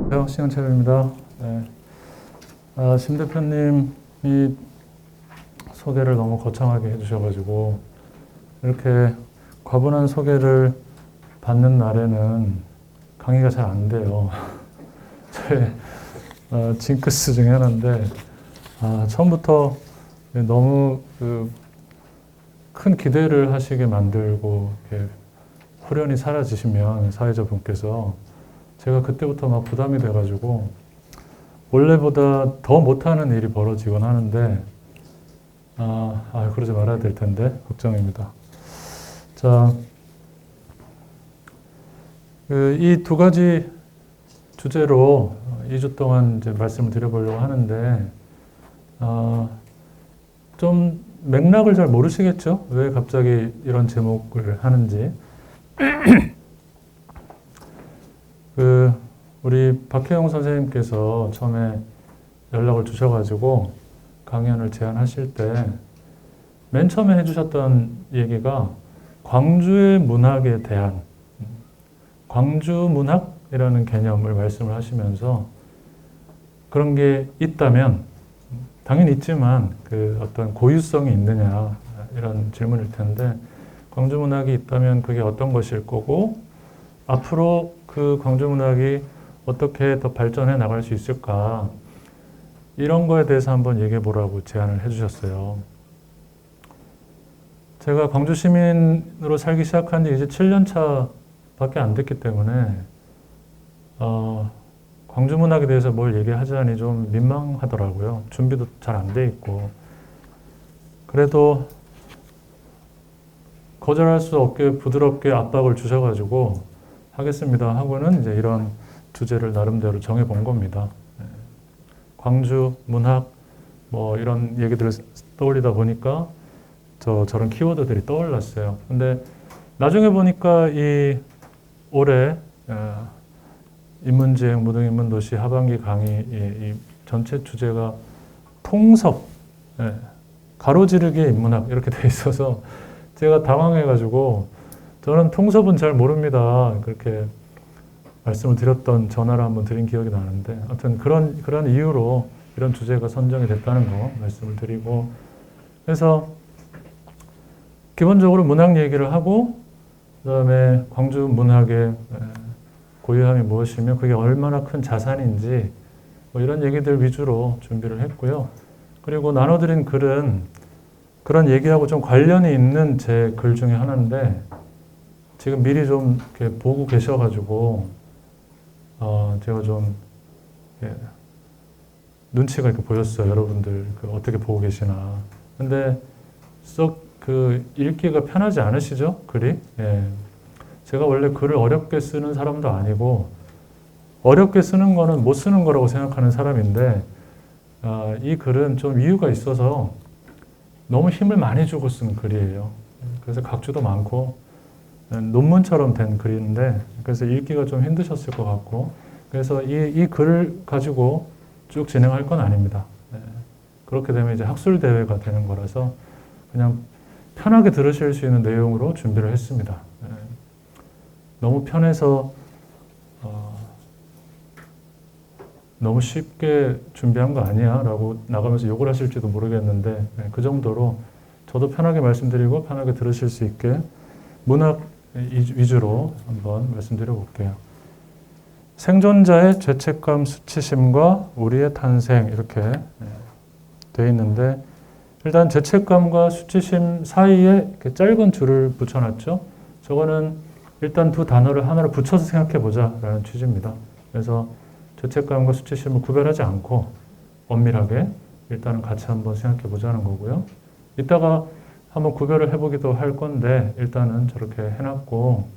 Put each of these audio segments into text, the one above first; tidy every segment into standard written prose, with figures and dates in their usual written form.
안녕하세요. 신현철입니다. 네. 심 대표님이 소개를 너무 거창하게 해주셔가지고 이렇게 과분한 소개를 받는 날에는 강의가 잘 안 돼요. 제 징크스 중에 하나인데 처음부터 너무 큰 기대를 하시게 만들고 이렇게 후련히 사라지시면 사회자분께서 제가 그때부터 막 부담이 돼가지고 원래보다 더 못하는 일이 벌어지곤 하는데 그러지 말아야 될 텐데 걱정입니다. 자, 이 두 가지 주제로 2주 동안 이제 말씀을 드려보려고 하는데 좀 맥락을 잘 모르시겠죠? 왜 갑자기 이런 제목을 하는지. 우리 박혜영 선생님께서 처음에 연락을 주셔가지고 강연을 제안하실 때 맨 처음에 해주셨던 얘기가 광주의 문학에 대한 광주 문학이라는 개념을 말씀을 하시면서 그런 게 있다면 당연히 있지만 어떤 고유성이 있느냐 이런 질문일 텐데 광주 문학이 있다면 그게 어떤 것일 거고 앞으로 그 광주 문학이 어떻게 더 발전해 나갈 수 있을까 이런 거에 대해서 한번 얘기해 보라고 제안을 해주셨어요. 제가 광주 시민으로 살기 시작한 지 이제 7년 차밖에 안 됐기 때문에 광주 문학에 대해서 뭘 얘기하자니 좀 민망하더라고요. 준비도 잘 안 돼 있고. 그래도 거절할 수 없게 부드럽게 압박을 주셔가지고 하겠습니다 하고는 이제 이런 주제를 나름대로 정해본 겁니다. 광주 문학 뭐 이런 얘기들을 떠올리다 보니까 저런 키워드들이 떠올랐어요. 근데 나중에 보니까 이 올해 인문지행 무등인문도시 하반기 강의 이 전체 주제가 통섭, 가로지르기의 인문학 이렇게 돼 있어서 제가 당황해가지고 저는 통섭은 잘 모릅니다. 그렇게 말씀을 드렸던 전화를 한번 드린 기억이 나는데 아무튼 그런 이유로 이런 주제가 선정이 됐다는 거 말씀을 드리고 그래서 기본적으로 문학 얘기를 하고 그다음에 광주 문학의 고유함이 무엇이며 그게 얼마나 큰 자산인지 뭐 이런 얘기들 위주로 준비를 했고요. 그리고 나눠드린 글은 그런 얘기하고 좀 관련이 있는 제 글 중에 하나인데 지금 미리 좀 이렇게 보고 계셔가지고 제가 좀 눈치가 이렇게 보였어요. 여러분들 어떻게 보고 계시나. 근데 썩 읽기가 편하지 않으시죠? 글이? 예. 제가 원래 글을 어렵게 쓰는 사람도 아니고 어렵게 쓰는 거는 못 쓰는 거라고 생각하는 사람인데 이 글은 좀 이유가 있어서 너무 힘을 많이 주고 쓴 글이에요. 그래서 각주도 많고 논문처럼 된 글인데 그래서 읽기가 좀 힘드셨을 것 같고 그래서 이 글을 가지고 쭉 진행할 건 아닙니다. 그렇게 되면 이제 학술 대회가 되는 거라서 그냥 편하게 들으실 수 있는 내용으로 준비를 했습니다. 너무 편해서 너무 쉽게 준비한 거 아니야? 라고 나가면서 욕을 하실지도 모르겠는데 그 정도로 저도 편하게 말씀드리고 편하게 들으실 수 있게 문학 위주로 한번 말씀드려 볼게요. 생존자의 죄책감, 수치심과 우리의 탄생 이렇게 되어 있는데 일단 죄책감과 수치심 사이에 이렇게 짧은 줄을 붙여놨죠. 저거는 일단 두 단어를 하나로 붙여서 생각해 보자라는 취지입니다. 그래서 죄책감과 수치심을 구별하지 않고 엄밀하게 일단은 같이 한번 생각해 보자는 거고요. 이따가 한번 구별을 해보기도 할 건데 일단은 저렇게 해놨고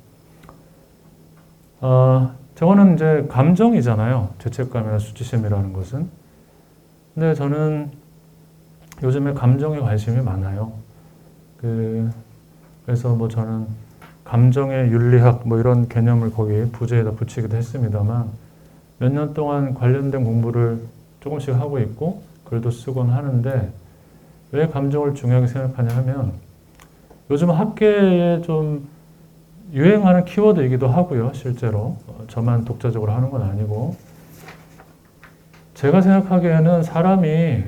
저거는 이제 감정이잖아요. 죄책감이나 수치심이라는 것은. 근데 저는 요즘에 감정에 관심이 많아요. 그래서 뭐 저는 감정의 윤리학 뭐 이런 개념을 거기 부제에다 붙이기도 했습니다만 몇 년 동안 관련된 공부를 조금씩 하고 있고 글도 쓰곤 하는데 왜 감정을 중요하게 생각하냐 하면 요즘 학계에 좀 유행하는 키워드이기도 하고요. 실제로 저만 독자적으로 하는 건 아니고, 제가 생각하기에는 사람이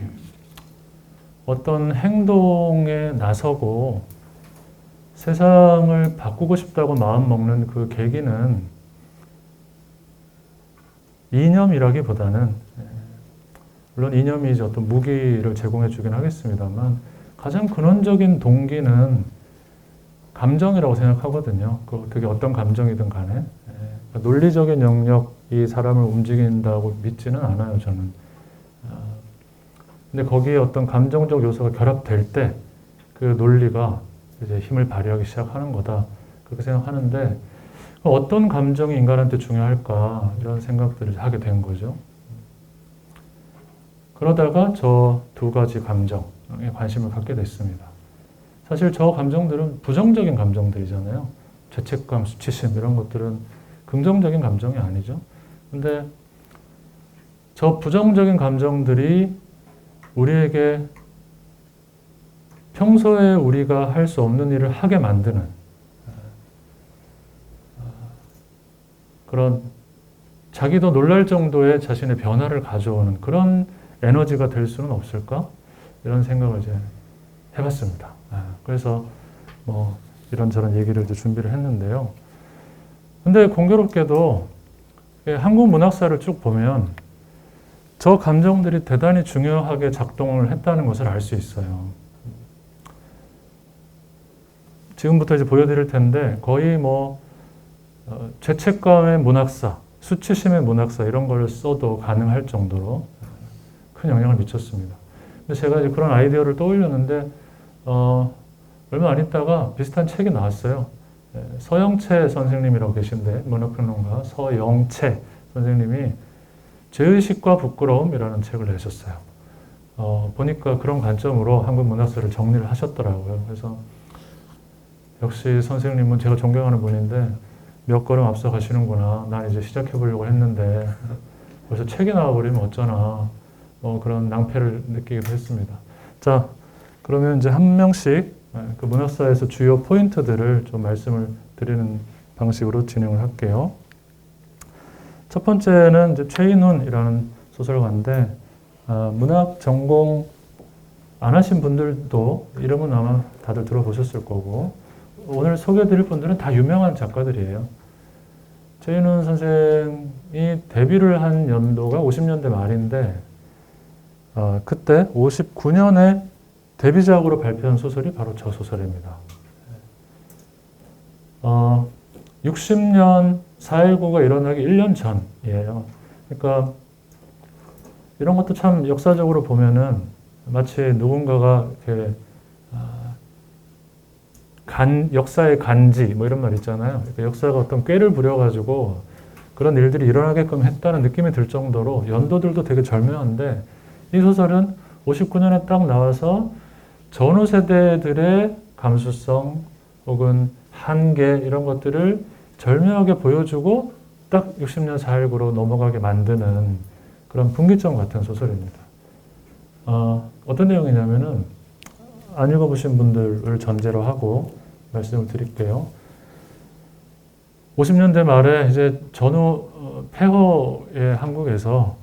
어떤 행동에 나서고 세상을 바꾸고 싶다고 마음먹는 그 계기는 이념이라기보다는, 물론 이념이 이제 어떤 무기를 제공해 주긴 하겠습니다만, 가장 근원적인 동기는 감정이라고 생각하거든요. 그게 어떤 감정이든 간에. 논리적인 영역이 사람을 움직인다고 믿지는 않아요, 저는. 근데 거기에 어떤 감정적 요소가 결합될 때 그 논리가 이제 힘을 발휘하기 시작하는 거다. 그렇게 생각하는데, 어떤 감정이 인간한테 중요할까 이런 생각들을 하게 된 거죠. 그러다가 저 두 가지 감정에 관심을 갖게 됐습니다. 사실 저 감정들은 부정적인 감정들이잖아요. 죄책감, 수치심 이런 것들은 긍정적인 감정이 아니죠. 근데 저 부정적인 감정들이 우리에게 평소에 우리가 할 수 없는 일을 하게 만드는 그런 자기도 놀랄 정도의 자신의 변화를 가져오는 그런 에너지가 될 수는 없을까? 이런 생각을 이제 해봤습니다. 그래서 뭐 이런저런 얘기를 이제 준비를 했는데요. 근데 공교롭게도 한국 문학사를 쭉 보면 저 감정들이 대단히 중요하게 작동을 했다는 것을 알 수 있어요. 지금부터 이제 보여드릴 텐데 거의 뭐 죄책감의 문학사, 수치심의 문학사 이런 걸 써도 가능할 정도로 큰 영향을 미쳤습니다. 근데 제가 이제 그런 아이디어를 떠올렸는데 얼마 안 있다가 비슷한 책이 나왔어요. 서영채 선생님이라고 계신데 문학평론가 서영채 선생님이 죄의식과 부끄러움이라는 책을 내셨어요. 보니까 그런 관점으로 한국 문학사를 정리를 하셨더라고요. 그래서 역시 선생님은 제가 존경하는 분인데 몇 걸음 앞서 가시는구나. 난 이제 시작해 보려고 했는데 벌써 책이 나와버리면 어쩌나 그런 낭패를 느끼기도 했습니다. 자, 그러면 이제 한 명씩 그 문학사에서 주요 포인트들을 좀 말씀을 드리는 방식으로 진행을 할게요. 첫 번째는 이제 최인훈이라는 소설가인데 문학 전공 안 하신 분들도 이름은 아마 다들 들어보셨을 거고 오늘 소개해드릴 분들은 다 유명한 작가들이에요. 최인훈 선생이 데뷔를 한 연도가 50년대 말인데 그때 59년에 데뷔작으로 발표한 소설이 바로 저 소설입니다. 60년 4.19가 일어나기 1년 전이에요. 그러니까 이런 것도 참 역사적으로 보면은 마치 누군가가 이렇게 역사의 간지 뭐 이런 말 있잖아요. 그러니까 역사가 어떤 꾀를 부려가지고 그런 일들이 일어나게끔 했다는 느낌이 들 정도로 연도들도 되게 절묘한데 이 소설은 59년에 딱 나와서 전후 세대들의 감수성 혹은 한계 이런 것들을 절묘하게 보여주고 딱 60년 4.19로 넘어가게 만드는 그런 분기점 같은 소설입니다. 어떤 내용이냐면은 안 읽어보신 분들을 전제로 하고 말씀을 드릴게요. 50년대 말에 이제 전후 폐허의 한국에서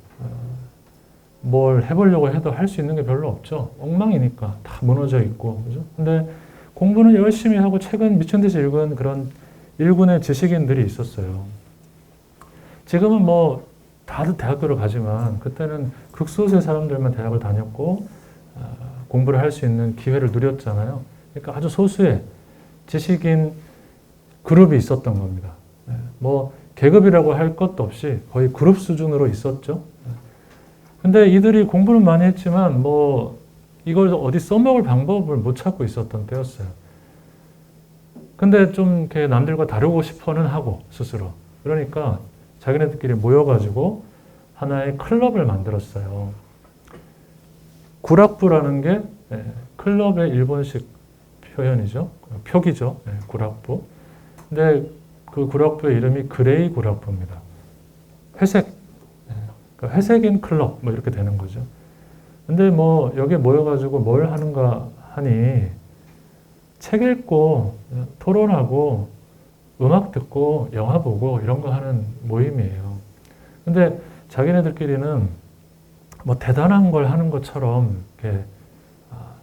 뭘 해보려고 해도 할 수 있는 게 별로 없죠. 엉망이니까 다 무너져 있고, 그죠? 근데 공부는 열심히 하고 책은 미친 듯이 읽은 그런 일군의 지식인들이 있었어요. 지금은 뭐 다들 대학교를 가지만 그때는 극소수의 사람들만 대학을 다녔고 공부를 할 수 있는 기회를 누렸잖아요. 그러니까 아주 소수의 지식인 그룹이 있었던 겁니다. 뭐 계급이라고 할 것도 없이 거의 그룹 수준으로 있었죠. 근데 이들이 공부는 많이 했지만 뭐 이걸 어디 써먹을 방법을 못 찾고 있었던 때였어요. 근데 좀 이렇게 남들과 다르고 싶어는 하고 스스로. 그러니까 자기네들끼리 모여가지고 하나의 클럽을 만들었어요. 구락부라는 게 클럽의 일본식 표현이죠. 표기죠. 구락부. 근데 그 구락부의 이름이 그레이 구락부입니다. 회색. 그러니까 회색인 클럽 뭐 이렇게 되는 거죠. 근데 뭐 여기에 모여가지고 뭘 하는가 하니 책 읽고 토론하고 음악 듣고 영화 보고 이런 거 하는 모임이에요. 근데 자기네들끼리는 뭐 대단한 걸 하는 것처럼 이렇게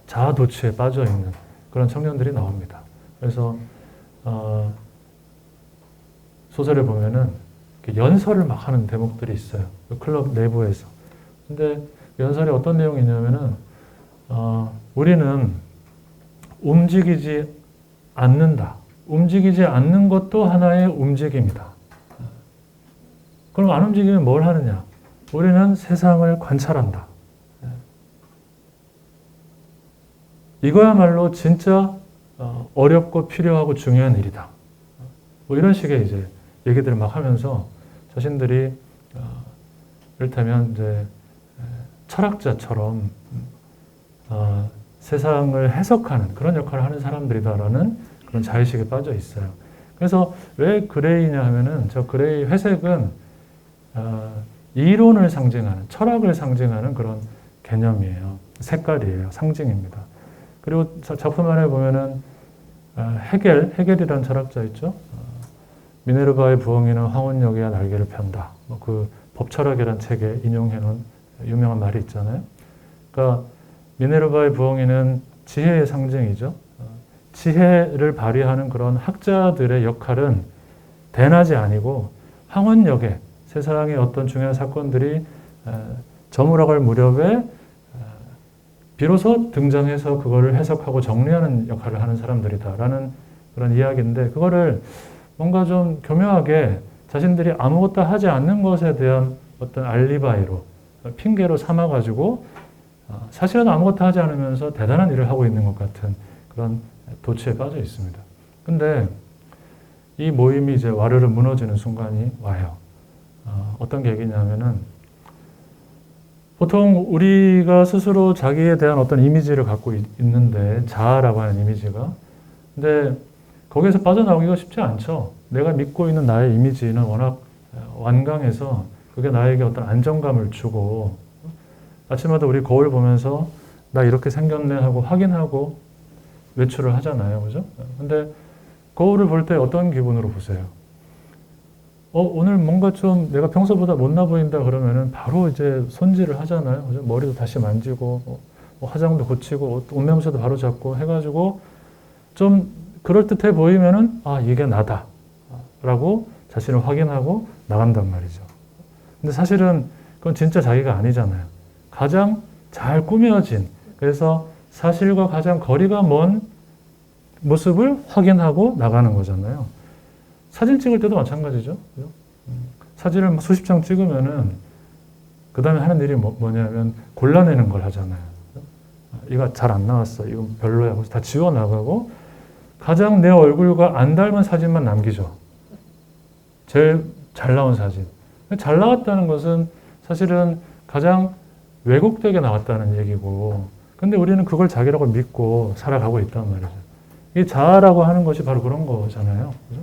자아도취에 빠져 있는 그런 청년들이 나옵니다. 그래서 소설에 보면은 연설을 막 하는 대목들이 있어요. 그 클럽 내부에서. 근데 연설에 어떤 내용이 있냐면은 우리는 움직이지 않는다. 움직이지 않는 것도 하나의 움직임이다. 그럼 안 움직이면 뭘 하느냐? 우리는 세상을 관찰한다. 이거야말로 진짜 어렵고 필요하고 중요한 일이다. 뭐 이런 식의 이제 얘기들을 막 하면서 자신들이 이를테면 이제 철학자처럼 세상을 해석하는 그런 역할을 하는 사람들이다라는 그런 자의식에 빠져 있어요. 그래서 왜 그레이냐 하면은 저 그레이 회색은 이론을 상징하는, 철학을 상징하는 그런 개념이에요. 색깔이에요. 상징입니다. 그리고 작품 안에 보면은 헤겔이라는 철학자 있죠. 미네르바의 부엉이는 황혼역에야 날개를 편다. 그 법철학이라는 책에 인용해놓은 유명한 말이 있잖아요. 그러니까 미네르바의 부엉이는 지혜의 상징이죠. 지혜를 발휘하는 그런 학자들의 역할은 대낮이 아니고 황혼역에 세상의 어떤 중요한 사건들이 저물어갈 무렵에 비로소 등장해서 그거를 해석하고 정리하는 역할을 하는 사람들이다라는 그런 이야기인데 그거를 뭔가 좀 교묘하게 자신들이 아무것도 하지 않는 것에 대한 어떤 알리바이로 핑계로 삼아가지고 사실은 아무것도 하지 않으면서 대단한 일을 하고 있는 것 같은 그런 도취에 빠져 있습니다. 근데 이 모임이 이제 와르르 무너지는 순간이 와요. 어떤 계기냐면은 보통 우리가 스스로 자기에 대한 어떤 이미지를 갖고 있는데 자아라고 하는 이미지가 근데 거기에서 빠져나오기가 쉽지 않죠. 내가 믿고 있는 나의 이미지는 워낙 완강해서 그게 나에게 어떤 안정감을 주고 아침마다 우리 거울 보면서 나 이렇게 생겼네 하고 확인하고 외출을 하잖아요. 그죠? 근데 거울을 볼 때 어떤 기분으로 보세요? 오늘 뭔가 좀 내가 평소보다 못나 보인다 그러면은 바로 이제 손질을 하잖아요. 그죠? 머리도 다시 만지고 화장도 고치고 옷매무새도 바로 잡고 해가지고 좀 그럴듯해 보이면은 이게 나다 라고 자신을 확인하고 나간단 말이죠. 근데 사실은 그건 진짜 자기가 아니잖아요. 가장 잘 꾸며진 그래서 사실과 가장 거리가 먼 모습을 확인하고 나가는 거잖아요. 사진 찍을 때도 마찬가지죠. 사진을 수십 장 찍으면은 그 다음에 하는 일이 뭐냐면 골라내는 걸 하잖아요. 이거 잘 안 나왔어. 이건 별로야. 그래서 다 지워 나가고 가장 내 얼굴과 안 닮은 사진만 남기죠. 제일 잘 나온 사진. 잘 나왔다는 것은 사실은 가장 왜곡되게 나왔다는 얘기고 근데 우리는 그걸 자기라고 믿고 살아가고 있단 말이죠. 이 자아라고 하는 것이 바로 그런 거잖아요. 그죠?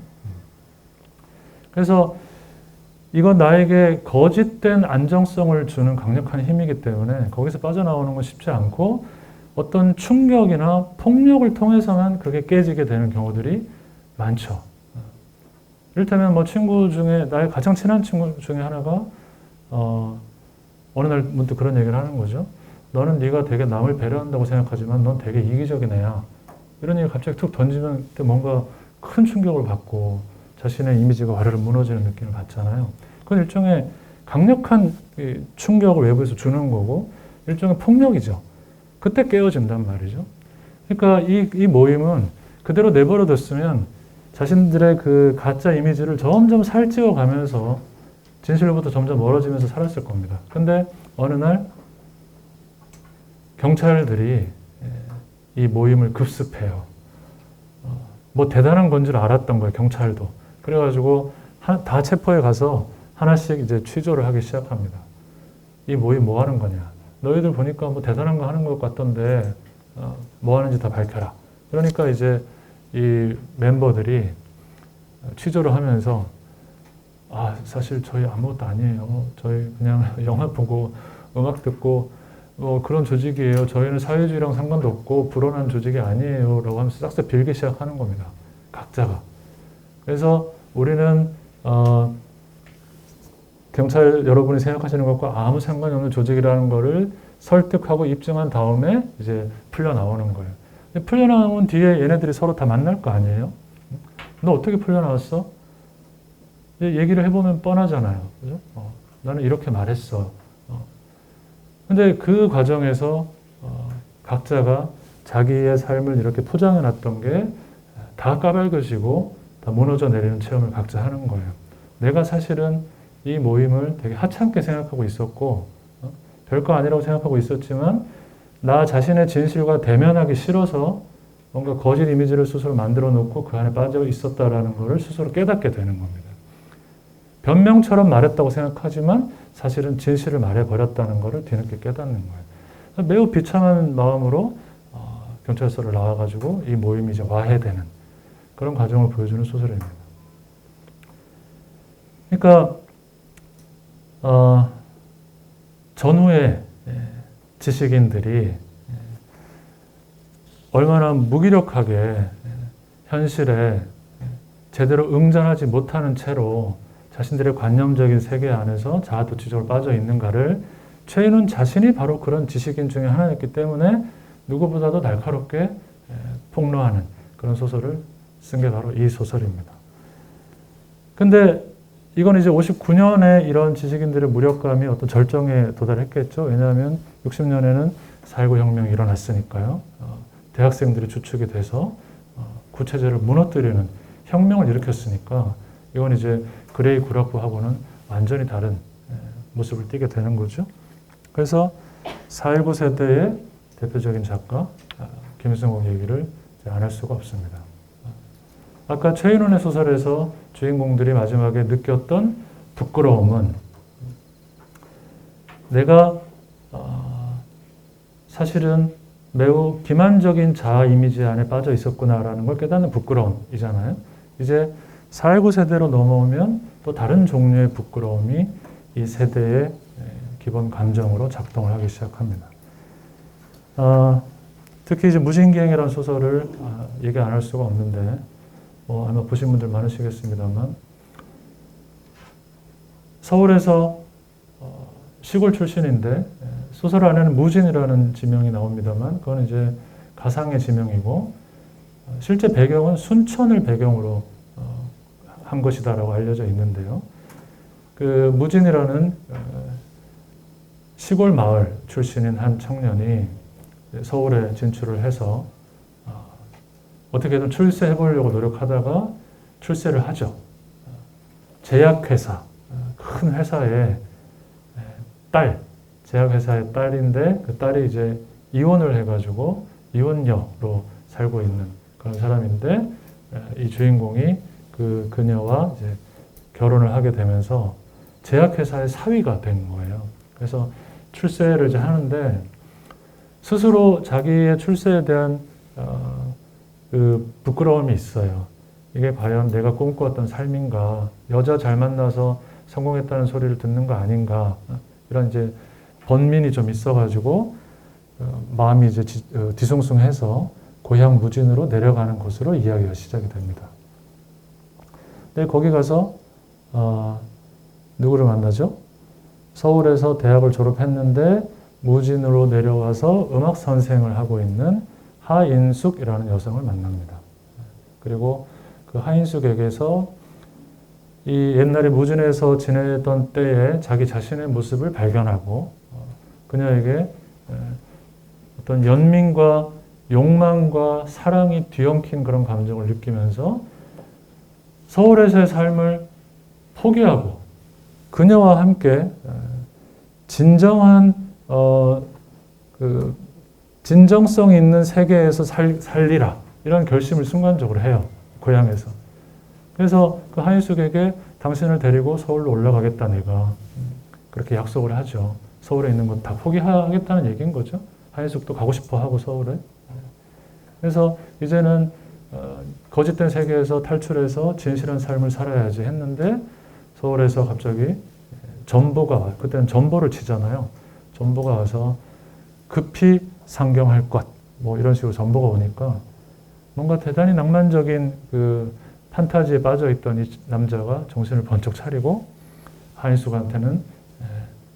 그래서 이건 나에게 거짓된 안정성을 주는 강력한 힘이기 때문에 거기서 빠져나오는 건 쉽지 않고 어떤 충격이나 폭력을 통해서만 그게 깨지게 되는 경우들이 많죠. 이를테면 뭐 친구 중에 나의 가장 친한 친구 중에 하나가 어느 날 문득 그런 얘기를 하는 거죠. 너는 네가 되게 남을 배려한다고 생각하지만 넌 되게 이기적인 애야. 이런 얘기 갑자기 툭 던지면 뭔가 큰 충격을 받고 자신의 이미지가 와르르 무너지는 느낌을 받잖아요. 그건 일종의 강력한 충격을 외부에서 주는 거고 일종의 폭력이죠. 그때 깨어진단 말이죠. 그러니까 이 모임은 그대로 내버려뒀으면 자신들의 그 가짜 이미지를 점점 살찌워 가면서 진실로부터 점점 멀어지면서 살았을 겁니다. 근데 어느 날 경찰들이 이 모임을 급습해요. 뭐 대단한 건 줄 알았던 거예요, 경찰도. 그래가지고 다 체포해 가서 하나씩 이제 취조를 하기 시작합니다. 이 모임 뭐 하는 거냐? 너희들 보니까 뭐 대단한 거 하는 것 같던데 뭐 하는지 다 밝혀라. 그러니까 이제 이 멤버들이 취조를 하면서 사실 저희 아무것도 아니에요. 저희 그냥 영화 보고 음악 듣고 그런 조직이에요. 저희는 사회주의랑 상관도 없고 불온한 조직이 아니에요. 라고 하면서 싹싹 빌기 시작하는 겁니다. 각자가. 그래서 우리는 경찰 여러분이 생각하시는 것과 아무 상관이 없는 조직이라는 거를 설득하고 입증한 다음에 이제 풀려 나오는 거예요. 풀려 나온 뒤에 얘네들이 서로 다 만날 거 아니에요? 너 어떻게 풀려 나왔어? 얘기를 해보면 뻔하잖아요. 그죠? 나는 이렇게 말했어. 근데 그 과정에서 각자가 자기의 삶을 이렇게 포장해 놨던 게 다 까발겨지고 다 무너져 내리는 체험을 각자 하는 거예요. 내가 사실은 이 모임을 되게 하찮게 생각하고 있었고 별거 아니라고 생각하고 있었지만 나 자신의 진실과 대면하기 싫어서 뭔가 거짓 이미지를 스스로 만들어 놓고 그 안에 빠져 있었다라는 것을 스스로 깨닫게 되는 겁니다. 변명처럼 말했다고 생각하지만 사실은 진실을 말해버렸다는 것을 뒤늦게 깨닫는 거예요. 매우 비참한 마음으로 경찰서를 나와가지고 이 모임이 이제 와해되는 그런 과정을 보여주는 소설입니다. 그러니까 전후에 지식인들이 얼마나 무기력하게 현실에 제대로 응전하지 못하는 채로 자신들의 관념적인 세계 안에서 자아도취적으로 빠져 있는가를 최인훈 자신이 바로 그런 지식인 중에 하나였기 때문에 누구보다도 날카롭게 폭로하는 그런 소설을 쓴 게 바로 이 소설입니다. 근데 이건 이제 59년에 이런 지식인들의 무력감이 어떤 절정에 도달했겠죠. 왜냐하면 60년에는 4.19 혁명이 일어났으니까요. 대학생들이 주축이 돼서 구체제를 무너뜨리는 혁명을 일으켰으니까 이건 이제 그레이 구락부하고는 완전히 다른 모습을 띠게 되는 거죠. 그래서 4.19 세대의 대표적인 작가 김승옥 얘기를 안 할 수가 없습니다. 아까 최인훈의 소설에서 주인공들이 마지막에 느꼈던 부끄러움은 내가 사실은 매우 기만적인 자아 이미지 안에 빠져 있었구나라는 걸 깨닫는 부끄러움이잖아요. 이제 4.19 세대로 넘어오면 또 다른 종류의 부끄러움이 이 세대의 기본 감정으로 작동을 하기 시작합니다. 특히 이제 무신기행이라는 소설을 얘기 안 할 수가 없는데 아마 보신 분들 많으시겠습니다만 서울에서 시골 출신인데 소설 안에는 무진이라는 지명이 나옵니다만 그건 이제 가상의 지명이고 실제 배경은 순천을 배경으로 한 것이다라고 알려져 있는데요. 그 무진이라는 시골 마을 출신인 한 청년이 서울에 진출을 해서 어떻게든 출세해 보려고 노력하다가 출세를 하죠. 제약회사, 큰 회사의 딸, 제약회사의 딸인데 그 딸이 이제 이혼을 해가지고 이혼녀로 살고 있는 그런 사람인데 이 주인공이 그녀와 이제 결혼을 하게 되면서 제약회사의 사위가 된 거예요. 그래서 출세를 이제 하는데 스스로 자기의 출세에 대한 그 부끄러움이 있어요. 이게 과연 내가 꿈꿔왔던 삶인가, 여자 잘 만나서 성공했다는 소리를 듣는 거 아닌가, 이런 이제 번민이 좀 있어가지고 마음이 이제 뒤숭숭해서 고향 무진으로 내려가는 것으로 이야기가 시작이 됩니다. 근데 거기 가서 누구를 만나죠? 서울에서 대학을 졸업했는데 무진으로 내려와서 음악 선생을 하고 있는 하인숙이라는 여성을 만납니다. 그리고 그 하인숙에게서 이 옛날에 무진에서 지내던 때에 자기 자신의 모습을 발견하고 그녀에게 어떤 연민과 욕망과 사랑이 뒤엉킨 그런 감정을 느끼면서 서울에서의 삶을 포기하고 그녀와 함께 진정한 진정성 있는 세계에서 살리라 이런 결심을 순간적으로 해요. 고향에서. 그래서 그 하인숙에게 당신을 데리고 서울로 올라가겠다 내가 그렇게 약속을 하죠. 서울에 있는 건 다 포기하겠다는 얘기인 거죠. 하인숙도 가고 싶어 하고 서울에. 그래서 이제는 거짓된 세계에서 탈출해서 진실한 삶을 살아야지 했는데 서울에서 갑자기 전보가 와요. 그때는 전보를 치잖아요. 전보가 와서 급히 상경할 것, 뭐 이런 식으로 전보가 오니까 뭔가 대단히 낭만적인 그 판타지에 빠져있던 이 남자가 정신을 번쩍 차리고 한인숙한테는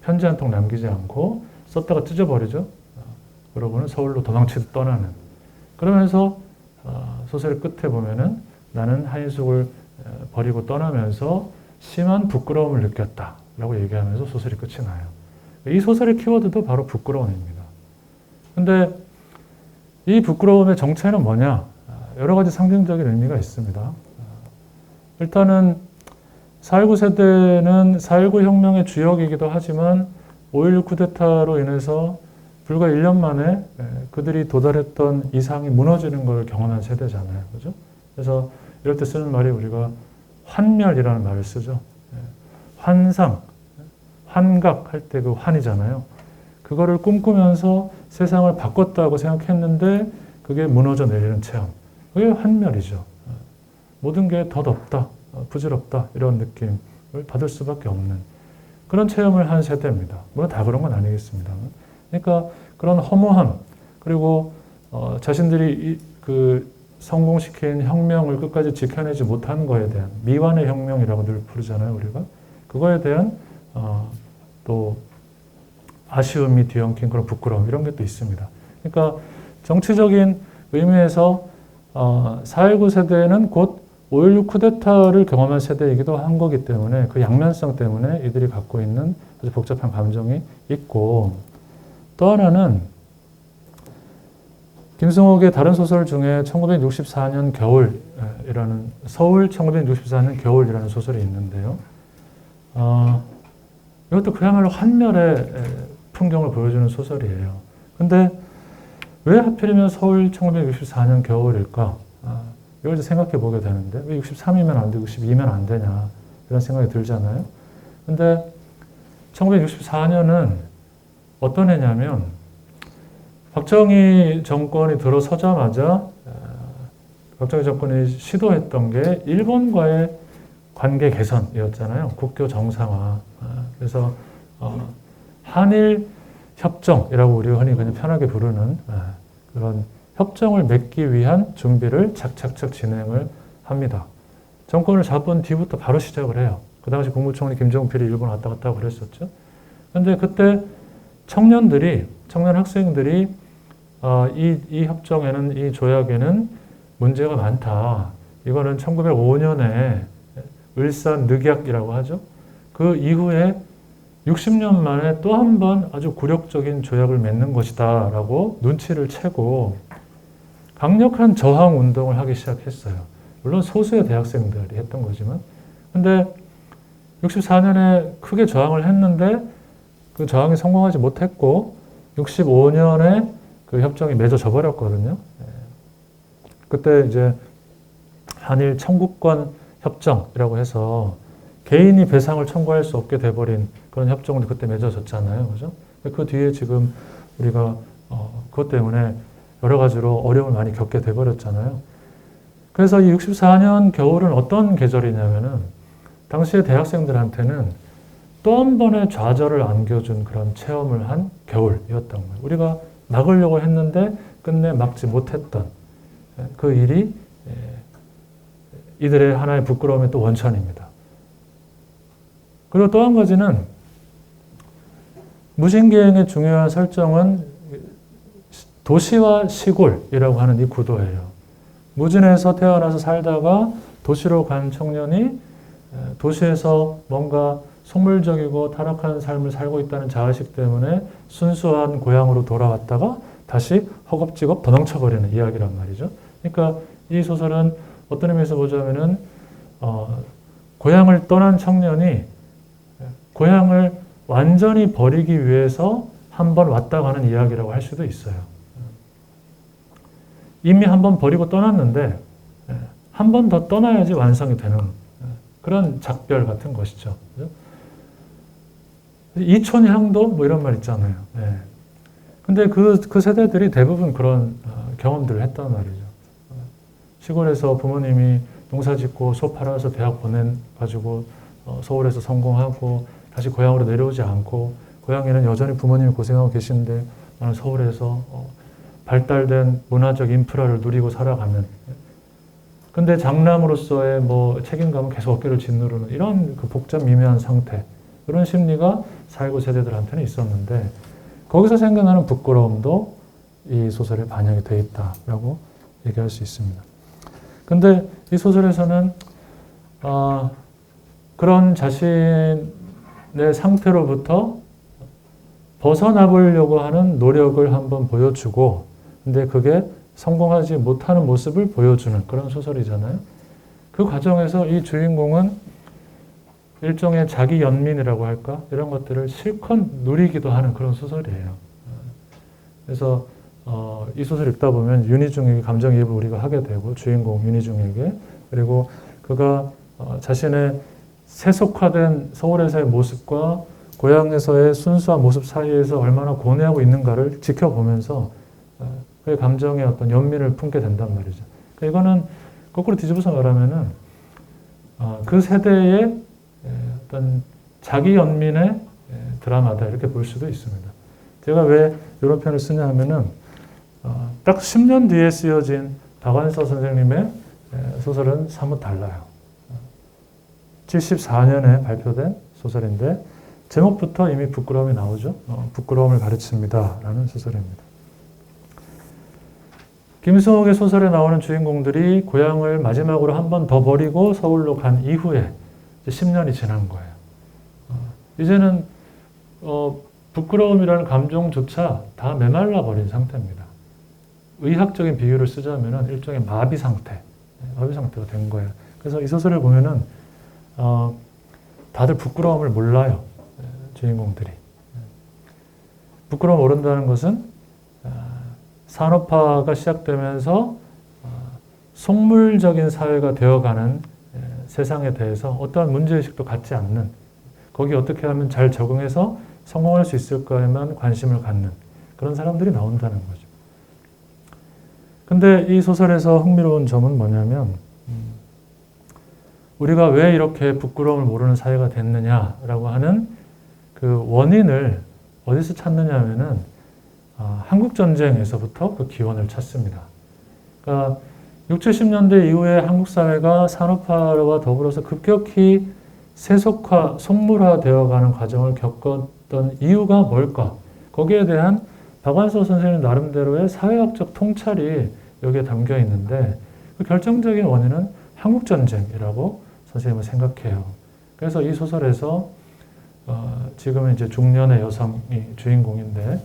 편지 한 통 남기지 않고 썼다가 찢어버리죠. 그러고는 서울로 도망치듯 떠나는. 그러면서 소설 끝에 보면은 나는 한인숙을 버리고 떠나면서 심한 부끄러움을 느꼈다 라고 얘기하면서 소설이 끝이 나요. 이 소설의 키워드도 바로 부끄러움입니다. 근데 이 부끄러움의 정체는 뭐냐? 여러 가지 상징적인 의미가 있습니다. 일단은 4.19 세대는 4.19 혁명의 주역이기도 하지만 5.16 쿠데타로 인해서 불과 1년 만에 그들이 도달했던 이상이 무너지는 걸 경험한 세대잖아요. 그죠? 그래서 이럴 때 쓰는 말이 우리가 환멸이라는 말을 쓰죠. 환상, 환각 할 때 그 환이잖아요. 그거를 꿈꾸면서 세상을 바꿨다고 생각했는데 그게 무너져 내리는 체험. 그게 환멸이죠. 모든 게 덧없다, 부질없다 이런 느낌을 받을 수밖에 없는 그런 체험을 한 세대입니다. 물론 다 그런 건 아니겠습니다. 그러니까 그런 허무함 그리고 자신들이 그 성공시킨 혁명을 끝까지 지켜내지 못한 거에 대한 미완의 혁명이라고 늘 부르잖아요. 우리가 그거에 대한 또 아쉬움이 뒤엉킨 그런 부끄러움 이런 게 또 있습니다. 그러니까 정치적인 의미에서 4.19 세대는 곧 5.16 쿠데타를 경험한 세대이기도 한 거기 때문에 그 양면성 때문에 이들이 갖고 있는 아주 복잡한 감정이 있고 또 하나는 김승옥의 다른 소설 중에 1964년 겨울이라는 서울 1964년 겨울이라는 소설이 있는데요. 이것도 그야말로 환멸의 풍경을 보여주는 소설이에요. 근데 왜 하필이면 서울 1964년 겨울일까? 이걸 이제 생각해 보게 되는데 왜 63이면 안 되고 62면 안 되냐 이런 생각이 들잖아요. 근데 1964년은 어떤 해냐면 박정희 정권이 들어서자마자 박정희 정권이 시도했던 게 일본과의 관계 개선이었잖아요. 국교 정상화. 그래서 한일 협정이라고 우리가 흔히 그냥 편하게 부르는 그런 협정을 맺기 위한 준비를 착착착 진행을 합니다. 정권을 잡은 뒤부터 바로 시작을 해요. 그 당시 국무총리 김정필이 일본 왔다 갔다 하고 그랬었죠. 그런데 그때 청년 학생들이 이 협정에는, 이 조약에는 문제가 많다. 이거는 1905년에 을사늑약이라고 하죠. 그 이후에 60년 만에 또 한 번 아주 굴욕적인 조약을 맺는 것이다 라고 눈치를 채고 강력한 저항 운동을 하기 시작했어요. 물론 소수의 대학생들이 했던 거지만. 근데 64년에 크게 저항을 했는데 그 저항이 성공하지 못했고 65년에 그 협정이 맺어져 버렸거든요. 그때 이제 한일 청구권 협정이라고 해서 개인이 배상을 청구할 수 없게 돼버린 그런 협정도 그때 맺어졌잖아요. 그죠? 그 뒤에 지금 우리가 그것 때문에 여러 가지로 어려움을 많이 겪게 돼버렸잖아요. 그래서 이 64년 겨울은 어떤 계절이냐면은 당시의 대학생들한테는 또 한 번의 좌절을 안겨준 그런 체험을 한 겨울이었던 거예요. 우리가 막으려고 했는데 끝내 막지 못했던 그 일이 이들의 하나의 부끄러움의 또 원천입니다. 그리고 또 한 가지는 무신기행의 중요한 설정은 도시와 시골이라고 하는 이 구도예요. 무진에서 태어나서 살다가 도시로 간 청년이 도시에서 뭔가 속물적이고 타락한 삶을 살고 있다는 자의식 때문에 순수한 고향으로 돌아왔다가 다시 허겁지겁 도망쳐버리는 이야기란 말이죠. 그러니까 이 소설은 어떤 의미에서 보자면은 고향을 떠난 청년이 고향을 완전히 버리기 위해서 한 번 왔다 가는 이야기라고 할 수도 있어요. 이미 한 번 버리고 떠났는데 한 번 더 떠나야지 완성이 되는 그런 작별 같은 것이죠. 이촌향도 뭐 이런 말 있잖아요. 근데 그 세대들이 대부분 그런 경험들을 했단 말이죠. 시골에서 부모님이 농사 짓고 소 팔아서 대학 보내가지고 서울에서 성공하고 다시 고향으로 내려오지 않고 고향에는 여전히 부모님이 고생하고 계시는데 나는 서울에서 발달된 문화적 인프라를 누리고 살아가는. 근데 장남으로서의 뭐 책임감은 계속 어깨를 짓누르는 이런 그 복잡 미묘한 상태. 그런 심리가 4.19 세대들한테는 있었는데 거기서 생겨나는 부끄러움도 이 소설에 반영이 되어 있다라고 얘기할 수 있습니다. 근데 이 소설에서는 그런 자신의 상태로부터 벗어나 보려고 하는 노력을 한번 보여주고 근데 그게 성공하지 못하는 모습을 보여주는 그런 소설이잖아요. 그 과정에서 이 주인공은 일종의 자기 연민이라고 할까? 이런 것들을 실컷 누리기도 하는 그런 소설이에요. 그래서 이 소설 읽다 보면 윤희중에게 감정이입을 우리가 하게 되고 주인공 윤희중에게 그리고 그가 자신의 세속화된 서울에서의 모습과 고향에서의 순수한 모습 사이에서 얼마나 고뇌하고 있는가를 지켜보면서 그의 감정의 어떤 연민을 품게 된단 말이죠. 그러니까 이거는 거꾸로 뒤집어서 말하면은 그 세대의 어떤 자기 연민의 드라마다 이렇게 볼 수도 있습니다. 제가 왜 이런 표현을 쓰냐 하면은 딱 10년 뒤에 쓰여진 박완서 선생님의 소설은 사뭇 달라요. 74년에 발표된 소설인데 제목부터 이미 부끄러움이 나오죠. 부끄러움을 가르칩니다. 라는 소설입니다. 김수옥의 소설에 나오는 주인공들이 고향을 마지막으로 한 번 더 버리고 서울로 간 이후에 이제 10년이 지난 거예요. 이제는 부끄러움이라는 감정조차 다 메말라 버린 상태입니다. 의학적인 비유를 쓰자면 일종의 마비 상태가 된 거예요. 그래서 이 소설을 보면은 다들 부끄러움을 몰라요. 주인공들이. 부끄러움 모른다는 것은 산업화가 시작되면서 속물적인 사회가 되어가는 세상에 대해서 어떠한 문제의식도 갖지 않는 거기 어떻게 하면 잘 적응해서 성공할 수 있을까에만 관심을 갖는 그런 사람들이 나온다는 거죠. 근데 이 소설에서 흥미로운 점은 뭐냐면 우리가 왜 이렇게 부끄러움을 모르는 사회가 됐느냐라고 하는 그 원인을 어디서 찾느냐 하면은 한국전쟁에서부터 그 기원을 찾습니다. 그러니까 60, 70년대 이후에 한국 사회가 산업화와 더불어서 급격히 세속화, 속물화 되어가는 과정을 겪었던 이유가 뭘까? 거기에 대한 박완서 선생님 나름대로의 사회학적 통찰이 여기에 담겨 있는데 그 결정적인 원인은 한국전쟁이라고 선생님은 생각해요. 그래서 이 소설에서 지금은 이제 중년의 여성이 주인공인데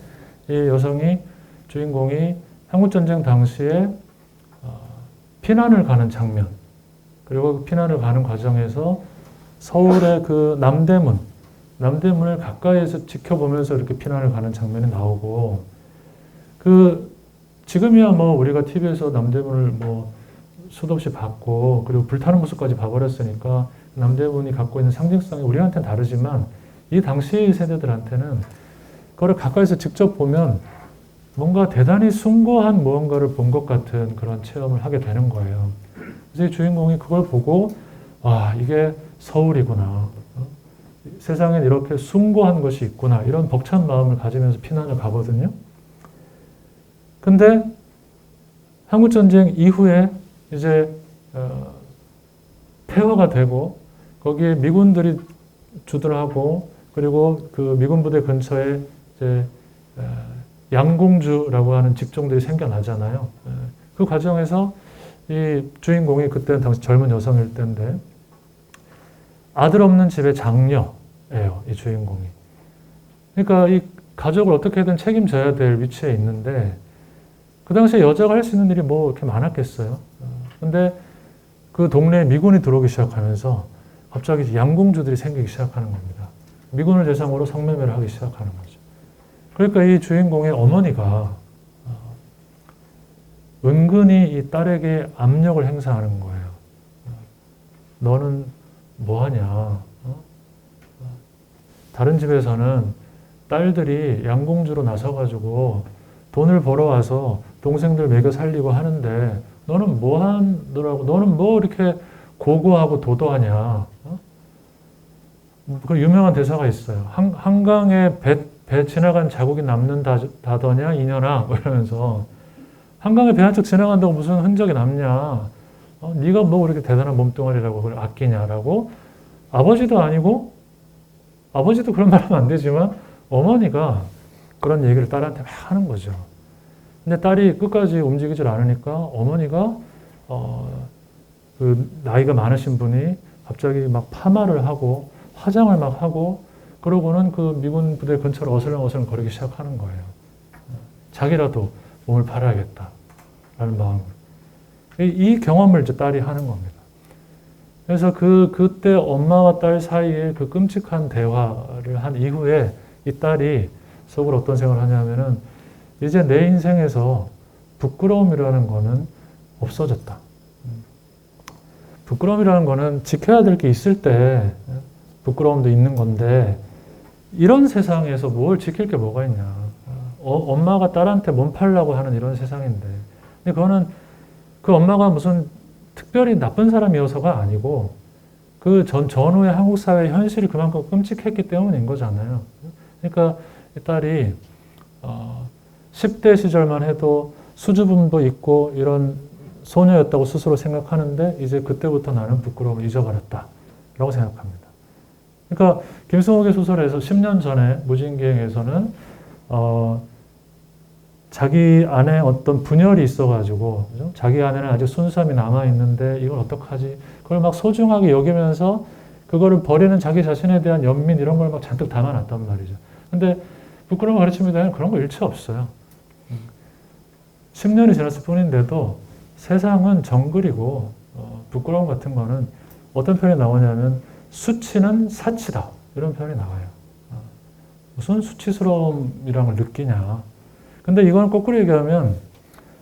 이 주인공이 한국전쟁 당시에 피난을 가는 장면 그리고 그 피난을 가는 과정에서 서울의 그 남대문을 가까이에서 지켜보면서 이렇게 피난을 가는 장면이 나오고 지금이야 뭐 우리가 TV에서 남대문을 뭐 수도 없이 봤고 그리고 불타는 모습까지 봐버렸으니까 남대문이 갖고 있는 상징성이 우리한테는 다르지만 이 당시 세대들한테는 그걸 가까이서 직접 보면 뭔가 대단히 숭고한 무언가를 본 것 같은 그런 체험을 하게 되는 거예요. 그래서 이 주인공이 그걸 보고 와 이게 서울이구나. 세상엔 이렇게 숭고한 것이 있구나. 이런 벅찬 마음을 가지면서 피난을 가거든요. 근데 한국전쟁 이후에 이제 폐허가 되고 거기에 미군들이 주둔하고 그리고 그 미군 부대 근처에 이제 양공주라고 하는 직종들이 생겨나잖아요. 그 과정에서 이 주인공이 그때는 당시 젊은 여성일 때인데 아들 없는 집의 장녀예요. 이 주인공이. 그러니까 이 가족을 어떻게든 책임져야 될 위치에 있는데 그 당시에 여자가 할 수 있는 일이 뭐 이렇게 많았겠어요. 근데 그 동네에 미군이 들어오기 시작하면서 갑자기 양공주들이 생기기 시작하는 겁니다. 미군을 대상으로 성매매를 하기 시작하는 거죠. 그러니까 이 주인공의 어머니가 은근히 이 딸에게 압력을 행사하는 거예요. 너는 뭐하냐? 다른 집에서는 딸들이 양공주로 나서가지고 돈을 벌어와서 동생들 먹여 살리고 하는데 너는 뭐 하느라고 너는 뭐 이렇게 고고하고 도도하냐? 그 유명한 대사가 있어요. 한강에 배 배 지나간 자국이 남는다더냐 이년아 이러면서 한강에 배 한 척 지나간다고 무슨 흔적이 남냐 네가 뭐 그렇게 대단한 몸뚱아리라고 그걸 아끼냐라고 아버지도 아니고 아버지도 그런 말 하면 안 되지만 어머니가 그런 얘기를 딸한테 막 하는 거죠. 근데 딸이 끝까지 움직이질 않으니까 어머니가 그 나이가 많으신 분이 갑자기 막 파마를 하고 화장을 막 하고 그러고는 그 미군 부대 근처로 어슬렁어슬렁 거리기 시작하는 거예요. 자기라도 몸을 팔아야겠다라는 마음으로. 이 경험을 이제 딸이 하는 겁니다. 그래서 그때 엄마와 딸 사이에 그 끔찍한 대화를 한 이후에 이 딸이 속으로 어떤 생각을 하냐면은 이제 내 인생에서 부끄러움이라는 거는 없어졌다. 부끄러움이라는 거는 지켜야 될 게 있을 때 부끄러움도 있는 건데 이런 세상에서 뭘 지킬 게 뭐가 있냐. 엄마가 딸한테 몸 팔라고 하는 이런 세상인데. 근데 그거는 그 엄마가 무슨 특별히 나쁜 사람이어서가 아니고 그 전후의 한국 사회의 현실이 그만큼 끔찍했기 때문인 거잖아요. 그러니까 이 딸이 10대 시절만 해도 수줍음도 있고 이런 소녀였다고 스스로 생각하는데 이제 그때부터 나는 부끄러움을 잊어버렸다라고 생각합니다. 그러니까 김승옥의 소설에서 10년 전에 무진기행에서는 자기 안에 어떤 분열이 있어가지고 그죠? 자기 안에는 아직 순수함이 남아있는데 이걸 어떡하지? 그걸 막 소중하게 여기면서 그거를 버리는 자기 자신에 대한 연민 이런 걸 막 잔뜩 담아놨단 말이죠. 근데 부끄러움을 가르칩니다는 그런 거 일체 없어요. 10년이 지났을 뿐인데도 세상은 정글이고 부끄러움 같은 거는 어떤 표현이 나오냐면 수치는 사치다 이런 표현이 나와요. 무슨 수치스러움이란 걸 느끼냐. 근데 이건 거꾸로 얘기하면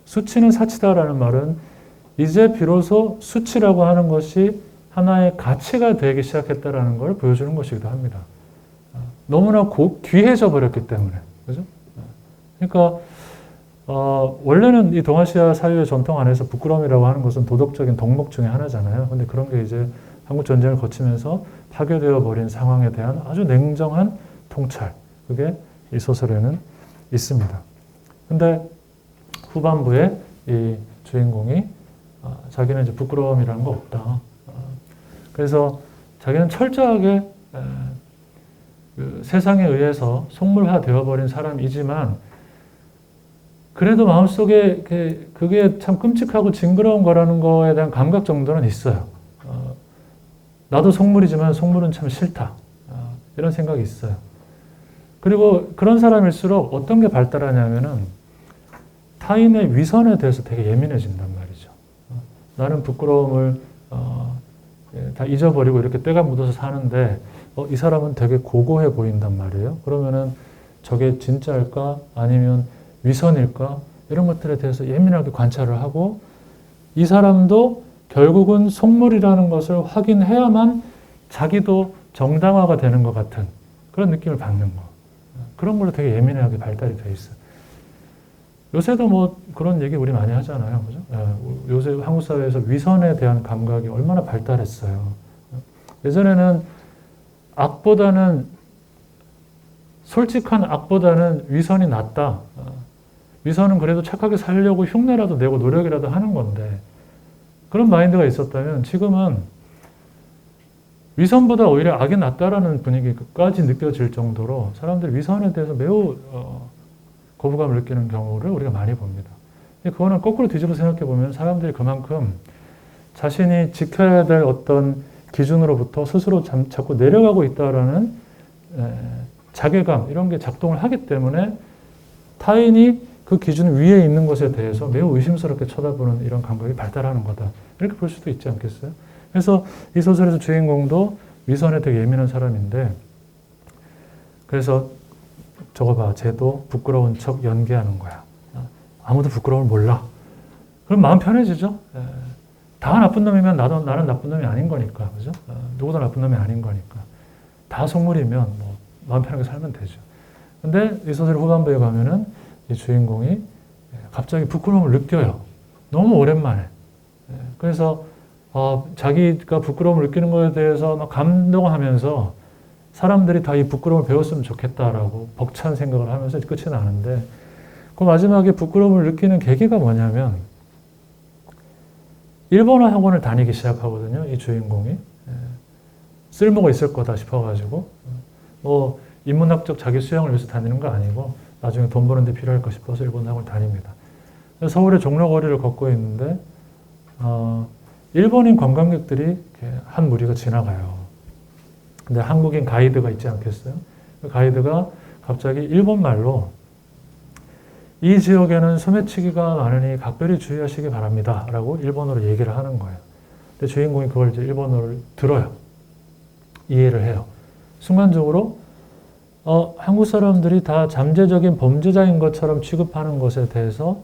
수치는 사치다라는 말은 이제 비로소 수치라고 하는 것이 하나의 가치가 되기 시작했다라는 걸 보여주는 것이기도 합니다. 너무나 귀해져 버렸기 때문에. 그죠? 그러니까 원래는 이 동아시아 사회의 전통 안에서 부끄러움이라고 하는 것은 도덕적인 덕목 중에 하나잖아요. 근데 그런 게 이제 한국 전쟁을 거치면서 파괴되어 버린 상황에 대한 아주 냉정한 통찰. 그게 이 소설에는 있습니다. 근데 후반부에 이 주인공이 자기는 이제 부끄러움이라는 거 없다. 그래서 자기는 철저하게 그 세상에 의해서 속물화 되어버린 사람이지만 그래도 마음속에 그게 참 끔찍하고 징그러운 거라는 거에 대한 감각 정도는 있어요. 나도 속물이지만 속물은 참 싫다. 이런 생각이 있어요. 그리고 그런 사람일수록 어떤 게 발달하냐면은 타인의 위선에 대해서 되게 예민해진단 말이죠. 나는 부끄러움을 다 잊어버리고 이렇게 때가 묻어서 사는데 이 사람은 되게 고고해 보인단 말이에요. 그러면은 저게 진짜일까 아니면 위선일까 이런 것들에 대해서 예민하게 관찰을 하고 이 사람도 결국은 속물이라는 것을 확인해야만 자기도 정당화가 되는 것 같은 그런 느낌을 받는 거. 그런 걸로 되게 예민하게 발달이 돼 있어요. 요새도 뭐 그런 얘기 우리 많이 하잖아요. 그죠? 요새 한국 사회에서 위선에 대한 감각이 얼마나 발달했어요. 예전에는 솔직한 악보다는 위선이 낫다. 위선은 그래도 착하게 살려고 흉내라도 내고 노력이라도 하는 건데 그런 마인드가 있었다면 지금은 위선보다 오히려 악이 낫다라는 분위기까지 느껴질 정도로 사람들이 위선에 대해서 매우 거부감을 느끼는 경우를 우리가 많이 봅니다. 그거는 거꾸로 뒤집어 생각해 보면 사람들이 그만큼 자신이 지켜야 될 어떤 기준으로부터 스스로 자꾸 내려가고 있다라는 자괴감 이런 게 작동을 하기 때문에 타인이 그 기준 위에 있는 것에 대해서 매우 의심스럽게 쳐다보는 이런 감각이 발달하는 거다. 이렇게 볼 수도 있지 않겠어요? 그래서 이 소설에서 주인공도 위선에 되게 예민한 사람인데 그래서 저거 봐, 쟤도 부끄러운 척 연기하는 거야. 아무도 부끄러움을 몰라. 그럼 마음 편해지죠? 다 나쁜 놈이면 나는 나쁜 놈이 아닌 거니까. 그죠? 누구도 나쁜 놈이 아닌 거니까. 다 속물이면 뭐 마음 편하게 살면 되죠. 근데 이 소설 후반부에 가면은 이 주인공이 갑자기 부끄러움을 느껴요. 너무 오랜만에. 그래서 자기가 부끄러움을 느끼는 것에 대해서 막 감동하면서 사람들이 다 이 부끄러움을 배웠으면 좋겠다라고 벅찬 생각을 하면서 끝이 나는데 그 마지막에 부끄러움을 느끼는 계기가 뭐냐면 일본어 학원을 다니기 시작하거든요. 이 주인공이. 쓸모가 있을 거다 싶어가지고 뭐 인문학적 자기 수양을 위해서 다니는 거 아니고 나중에 돈 버는 데 필요할 거 싶어서 일본 학원을 다닙니다. 서울의 종로거리를 걷고 있는데 일본인 관광객들이 한 무리가 지나가요. 근데 한국인 가이드가 있지 않겠어요? 그 가이드가 갑자기 일본말로 이 지역에는 소매치기가 많으니 각별히 주의하시기 바랍니다. 라고 일본어로 얘기를 하는 거예요. 근데 주인공이 그걸 이제 일본어를 들어요. 이해를 해요. 순간적으로 한국 사람들이 다 잠재적인 범죄자인 것처럼 취급하는 것에 대해서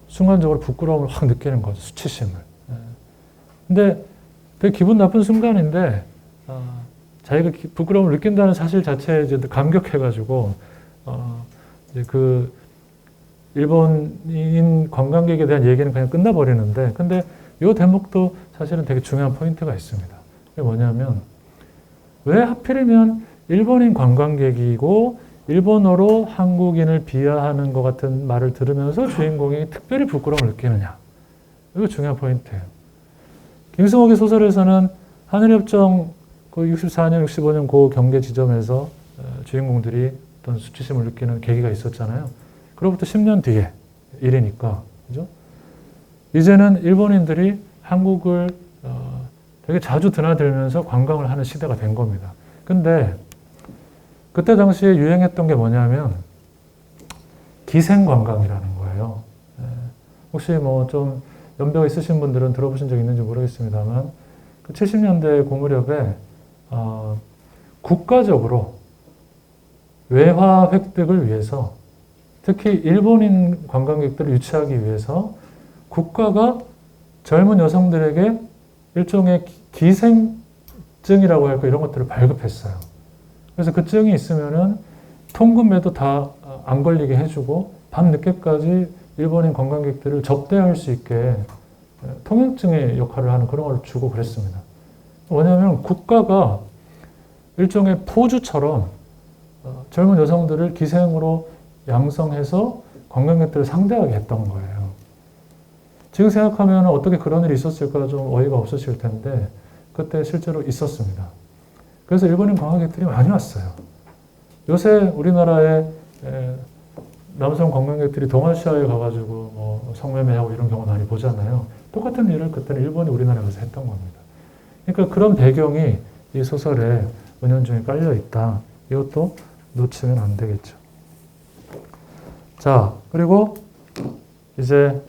순간적으로 부끄러움을 확 느끼는 거죠. 수치심을. 근데 되게 기분 나쁜 순간인데 자기가 부끄러움을 느낀다는 사실 자체에 이제 감격해가지고 이제 그 일본인 관광객에 대한 얘기는 그냥 끝나버리는데 근데 이 대목도 사실은 되게 중요한 포인트가 있습니다. 그게 뭐냐면 왜 하필이면 일본인 관광객이고 일본어로 한국인을 비하하는 것 같은 말을 들으면서 주인공이 특별히 부끄러움을 느끼느냐. 이거 중요한 포인트예요. 김승옥의 소설에서는 한일협정 그 64년, 65년 그 경계 지점에서 주인공들이 어떤 수치심을 느끼는 계기가 있었잖아요. 그로부터 10년 뒤에 일이니까, 그죠? 이제는 일본인들이 한국을 되게 자주 드나들면서 관광을 하는 시대가 된 겁니다. 근데 그때 당시에 유행했던 게 뭐냐면 기생관광이라는 거예요. 혹시 뭐 좀 연배가 있으신 분들은 들어보신 적 있는지 모르겠습니다만 그 70년대 그 무렵에 국가적으로 외화 획득을 위해서 특히 일본인 관광객들을 유치하기 위해서 국가가 젊은 여성들에게 일종의 기생증이라고 할까 이런 것들을 발급했어요. 그래서 그 증이 있으면은 통금에도 다 안 걸리게 해주고 밤 늦게까지 일본인 관광객들을 접대할 수 있게 통행증의 역할을 하는 그런 걸 주고 그랬습니다. 왜냐하면 국가가 일종의 포주처럼 젊은 여성들을 기생으로 양성해서 관광객들을 상대하게 했던 거예요. 지금 생각하면 어떻게 그런 일이 있었을까 좀 어이가 없으실 텐데 그때 실제로 있었습니다. 그래서 일본인 관광객들이 많이 왔어요. 요새 우리나라에 남성 관광객들이 동아시아에 가가지고 뭐 성매매하고 이런 경우 많이 보잖아요. 똑같은 일을 그때는 일본이 우리나라에 가서 했던 겁니다. 그러니까 그런 배경이 이 소설에 은연중에 깔려 있다. 이것도 놓치면 안 되겠죠. 자, 그리고 이제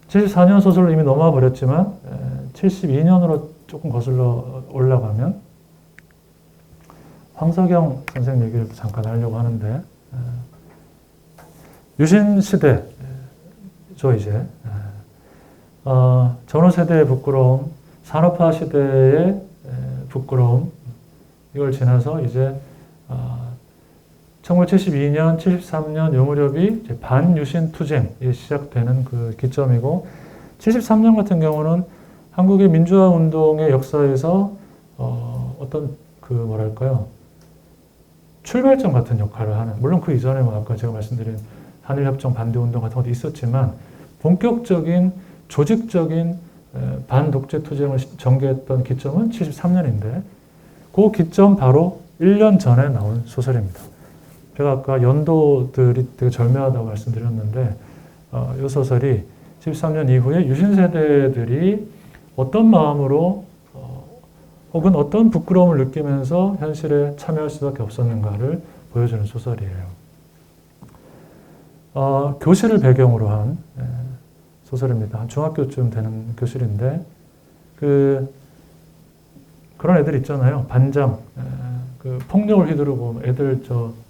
74년 소설로 이미 넘어와 버렸지만 72년으로 조금 거슬러 올라가면 황석영 선생 얘기를 잠깐 하려고 하는데 유신 시대죠 이제 전후 세대의 부끄러움, 산업화 시대의 부끄러움 이걸 지나서 이제 1972년, 73년 요 무렵이 이제 반유신 투쟁이 시작되는 그 기점이고 73년 같은 경우는 한국의 민주화 운동의 역사에서 어떤 그 뭐랄까요 출발점 같은 역할을 하는 물론 그 이전에 뭐 아까 제가 말씀드린 한일협정 반대 운동 같은 것도 있었지만 본격적인 조직적인 반독재 투쟁을 전개했던 기점은 73년인데 그 기점 바로 1년 전에 나온 소설입니다. 제가 아까 연도들이 되게 절묘하다고 말씀드렸는데 이 소설이 73년 이후에 유신 세대들이 어떤 마음으로 혹은 어떤 부끄러움을 느끼면서 현실에 참여할 수밖에 없었는가를 보여주는 소설이에요. 교실을 배경으로 한 소설입니다. 한 중학교쯤 되는 교실인데 그런 애들 있잖아요. 반장, 그 폭력을 휘두르고 애들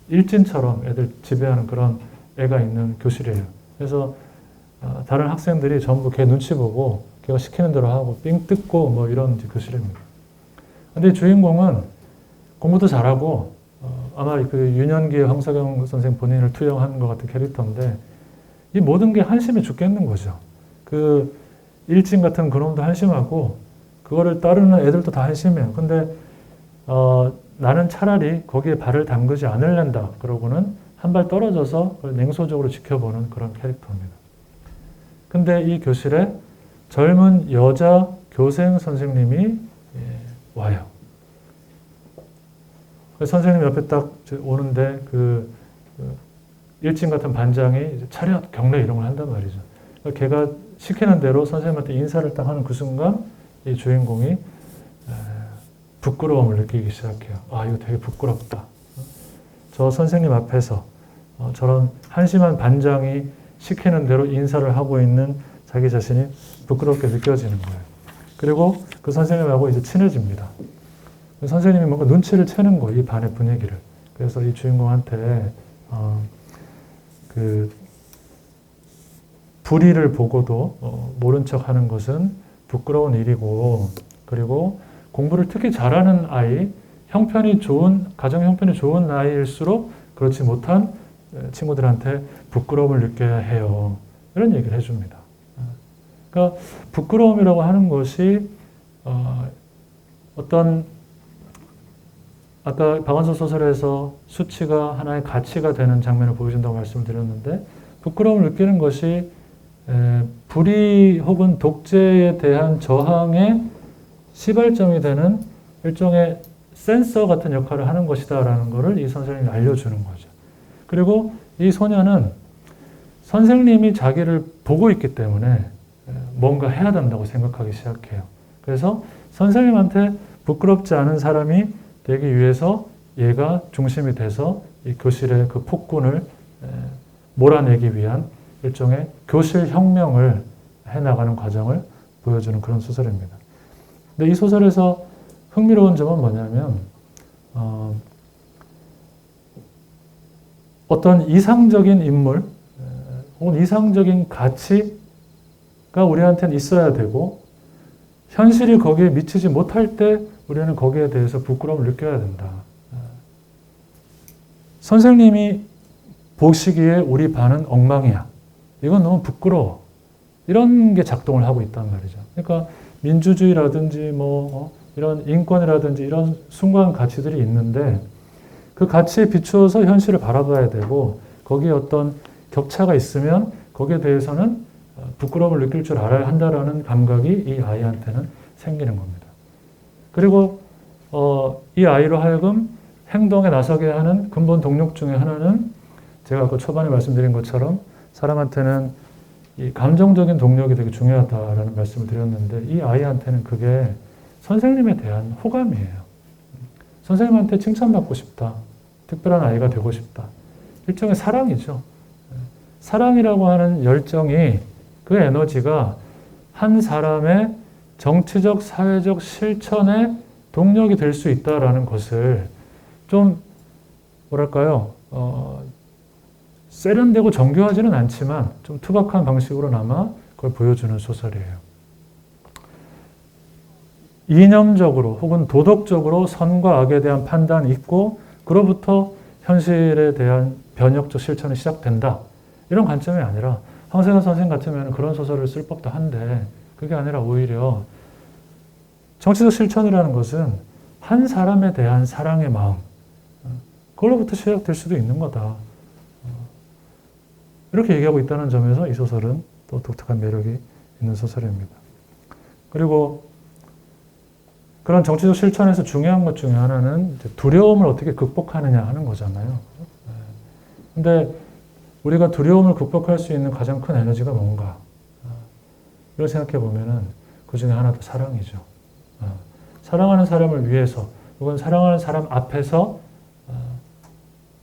일진처럼 애들 지배하는 그런 애가 있는 교실이에요. 그래서 다른 학생들이 전부 걔 눈치 보고 걔가 시키는 대로 하고 삥 뜯고 뭐 이런 교실입니다. 근데 주인공은 공부도 잘하고 아마 그 유년기의 황석영 선생 본인을 투영한 것 같은 캐릭터인데 이 모든 게 한심해 죽겠는 거죠. 그 일진 같은 그놈도 한심하고 그거를 따르는 애들도 다 한심해요. 근데 나는 차라리 거기에 발을 담그지 않을랜다. 그러고는 한 발 떨어져서 냉소적으로 지켜보는 그런 캐릭터입니다. 근데 이 교실에 젊은 여자 교생 선생님이 와요. 선생님 옆에 딱 오는데 그 일진 같은 반장이 차렷, 경례 이런 걸 한단 말이죠. 걔가 시키는 대로 선생님한테 인사를 딱 하는 그 순간 이 주인공이 부끄러움을 느끼기 시작해요. 아, 이거 되게 부끄럽다. 저 선생님 앞에서 저런 한심한 반장이 시키는 대로 인사를 하고 있는 자기 자신이 부끄럽게 느껴지는 거예요. 그리고 그 선생님하고 이제 친해집니다. 선생님이 뭔가 눈치를 채는 거예요. 이 반의 분위기를. 그래서 이 주인공한테 그 불의를 보고도 모른 척 하는 것은 부끄러운 일이고, 그리고 공부를 특히 잘하는 아이, 형편이 좋은, 가정 형편이 좋은 아이일수록 그렇지 못한 친구들한테 부끄러움을 느껴야 해요. 이런 얘기를 해줍니다. 그러니까 부끄러움이라고 하는 것이 어떤 아까 박완서 소설에서 수치가 하나의 가치가 되는 장면을 보여준다고 말씀을 드렸는데, 부끄러움을 느끼는 것이 불의 혹은 독재에 대한 저항의 시발점이 되는 일종의 센서 같은 역할을 하는 것이다라는 것을 이 선생님이 알려주는 거죠. 그리고 이 소녀는 선생님이 자기를 보고 있기 때문에 뭔가 해야 된다고 생각하기 시작해요. 그래서 선생님한테 부끄럽지 않은 사람이 되기 위해서 얘가 중심이 돼서 이 교실의 그 폭군을 몰아내기 위한 일종의 교실 혁명을 해나가는 과정을 보여주는 그런 소설입니다. 근데 이 소설에서 흥미로운 점은 뭐냐면 어떤 이상적인 인물 혹은 이상적인 가치가 우리한테는 있어야 되고, 현실이 거기에 미치지 못할 때 우리는 거기에 대해서 부끄러움을 느껴야 된다. 선생님이 보시기에 우리 반은 엉망이야. 이건 너무 부끄러워. 이런 게 작동을 하고 있단 말이죠. 그러니까 민주주의라든지 이런 인권이라든지 이런 숭고한 가치들이 있는데, 그 가치에 비추어서 현실을 바라봐야 되고, 거기에 어떤 격차가 있으면 거기에 대해서는 부끄러움을 느낄 줄 알아야 한다라는 감각이 이 아이한테는 생기는 겁니다. 그리고 이 아이로 하여금 행동에 나서게 하는 근본 동력 중에 하나는, 제가 아까 초반에 말씀드린 것처럼 사람한테는 이 감정적인 동력이 되게 중요하다라는 말씀을 드렸는데, 이 아이한테는 그게 선생님에 대한 호감이에요. 선생님한테 칭찬받고 싶다. 특별한 아이가 되고 싶다. 일종의 사랑이죠. 사랑이라고 하는 열정이, 그 에너지가 한 사람의 정치적, 사회적 실천의 동력이 될 수 있다라는 것을 좀 뭐랄까요, 세련되고 정교하지는 않지만 좀 투박한 방식으로나마 그걸 보여주는 소설이에요. 이념적으로 혹은 도덕적으로 선과 악에 대한 판단이 있고, 그로부터 현실에 대한 변혁적 실천이 시작된다. 이런 관점이 아니라, 황세현 선생 같으면 그런 소설을 쓸 법도 한데, 그게 아니라 오히려 정치적 실천이라는 것은 한 사람에 대한 사랑의 마음, 그걸로부터 시작될 수도 있는 거다. 이렇게 얘기하고 있다는 점에서 이 소설은 또 독특한 매력이 있는 소설입니다. 그리고 그런 정치적 실천에서 중요한 것 중에 하나는 두려움을 어떻게 극복하느냐 하는 거잖아요. 근데 우리가 두려움을 극복할 수 있는 가장 큰 에너지가 뭔가? 이걸 생각해 보면은 그 중에 하나도 사랑이죠. 사랑하는 사람을 위해서, 혹은 사랑하는 사람 앞에서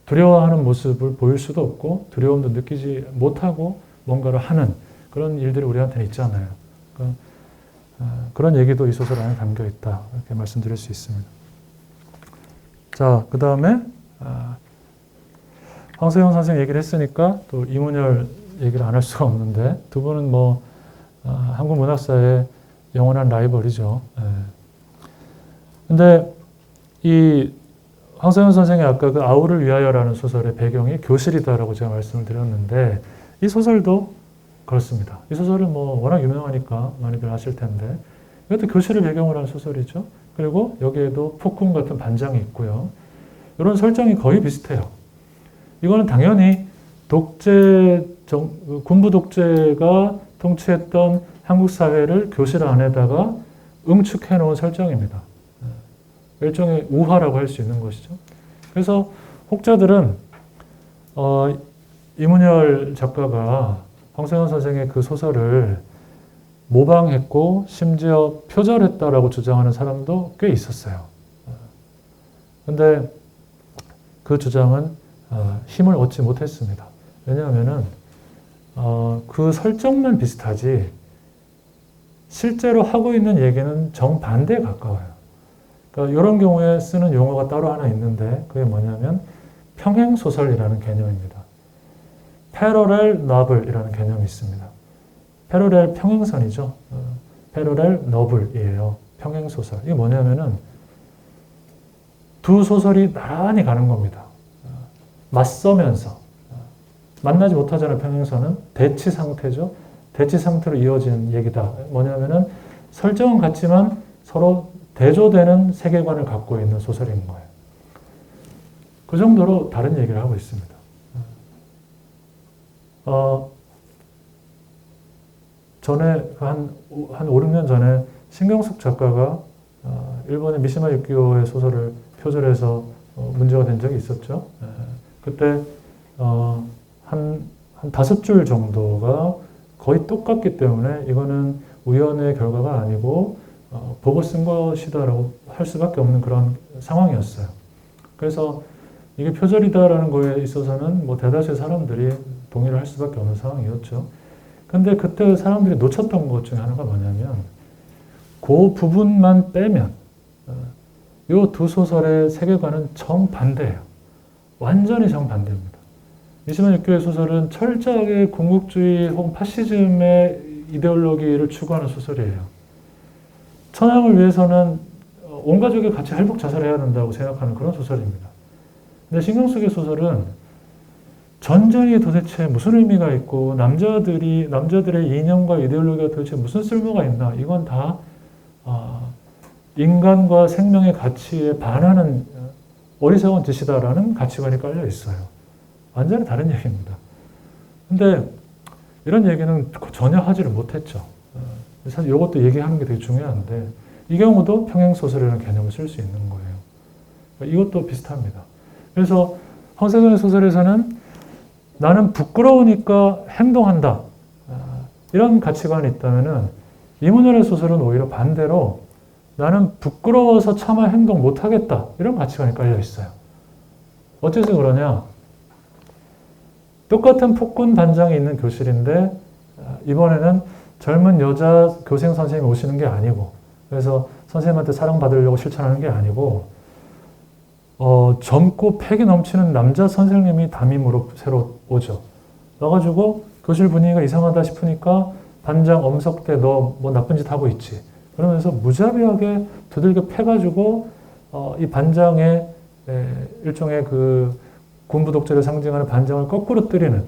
두려워하는 모습을 보일 수도 없고, 두려움도 느끼지 못하고 뭔가를 하는 그런 일들이 우리한테는 있잖아요. 그러니까 그런 얘기도 이 소설 안에 담겨 있다. 이렇게 말씀드릴 수 있습니다. 자, 그 다음에 황세영 선생 얘기를 했으니까 또 이문열 얘기를 안 할 수가 없는데, 두 분은 한국 문학사의 영원한 라이벌이죠. 근데 이 황세현 선생이 아까 그 아우를 위하여라는 소설의 배경이 교실이다라고 제가 말씀을 드렸는데, 이 소설도 그렇습니다. 이 소설은 워낙 유명하니까 많이들 아실 텐데, 이것도 교실을 배경으로 한 소설이죠. 그리고 여기에도 폭군 같은 반장이 있고요. 이런 설정이 거의 비슷해요. 이거는 당연히 군부 독재가 통치했던 한국 사회를 교실 안에다가 응축해 놓은 설정입니다. 일종의 우화라고 할 수 있는 것이죠. 그래서 혹자들은 이문열 작가가 황석영 선생의 그 소설을 모방했고 심지어 표절했다라고 주장하는 사람도 꽤 있었어요. 근데 그 주장은 힘을 얻지 못했습니다. 왜냐하면은 그 설정만 비슷하지 실제로 하고 있는 얘기는 정반대에 가까워요. 그러니까 이런 경우에 쓰는 용어가 따로 하나 있는데 그게 뭐냐면 평행소설이라는 개념입니다. 패러렐 너블이라는 개념이 있습니다. 패러렐 평행선이죠. 패러렐 너블이에요. 평행소설. 이게 뭐냐면은 두 소설이 나란히 가는 겁니다. 맞서면서. 만나지 못하잖아요. 평행선은. 대치 상태죠. 대치 상태로 이어지는 얘기다. 뭐냐면은 설정은 같지만 서로 대조되는 세계관을 갖고 있는 소설인 거예요. 그 정도로 다른 얘기를 하고 있습니다. 전에 한 5, 6년 전에 신경숙 작가가 일본의 미시마 유키오의 소설을 표절해서 문제가 된 적이 있었죠. 그때 한 5줄 정도가 거의 똑같기 때문에 이거는 우연의 결과가 아니고 보고 쓴 것이다라고 할 수밖에 없는 그런 상황이었어요. 그래서 이게 표절이다라는 거에 있어서는 뭐 대다수의 사람들이 동의를 할 수밖에 없는 상황이었죠. 근데 그때 사람들이 놓쳤던 것 중에 하나가 뭐냐면 그 부분만 빼면 이 두 소설의 세계관은 정반대예요. 완전히 정반대입니다. 미시마 유키오의 소설은 철저하게 군국주의 혹은 파시즘의 이데올로기를 추구하는 소설이에요. 천황을 위해서는 온 가족이 같이 할복 자살해야 된다고 생각하는 그런 소설입니다. 근데 신경숙의 소설은 전쟁이 도대체 무슨 의미가 있고 남자들의 이념과 이데올로기가 도대체 무슨 쓸모가 있나, 이건 다 인간과 생명의 가치에 반하는 어리석은 짓이다라는 가치관이 깔려 있어요. 완전히 다른 얘기입니다. 근데 이런 얘기는 전혀 하지를 못했죠. 사실 이것도 얘기하는 게 되게 중요한데 이 경우도 평행소설이라는 개념을 쓸 수 있는 거예요. 이것도 비슷합니다. 그래서 황석영의 소설에서는 나는 부끄러우니까 행동한다. 이런 가치관이 있다면은 이문열의 소설은 오히려 반대로 나는 부끄러워서 차마 행동 못하겠다. 이런 가치관이 깔려 있어요. 어째서 그러냐? 똑같은 폭군 반장이 있는 교실인데 이번에는 젊은 여자 교생 선생님이 오시는 게 아니고, 그래서 선생님한테 사랑받으려고 실천하는 게 아니고 젊고 패기 넘치는 남자 선생님이 담임으로 새로 오죠. 와가지고 교실 분위기가 이상하다 싶으니까 반장 엄석대 너 뭐 나쁜 짓 하고 있지. 그러면서 무자비하게 두들겨 패가지고 이 반장의 일종의 그 군부 독재를 상징하는 반장을 거꾸로 때리는,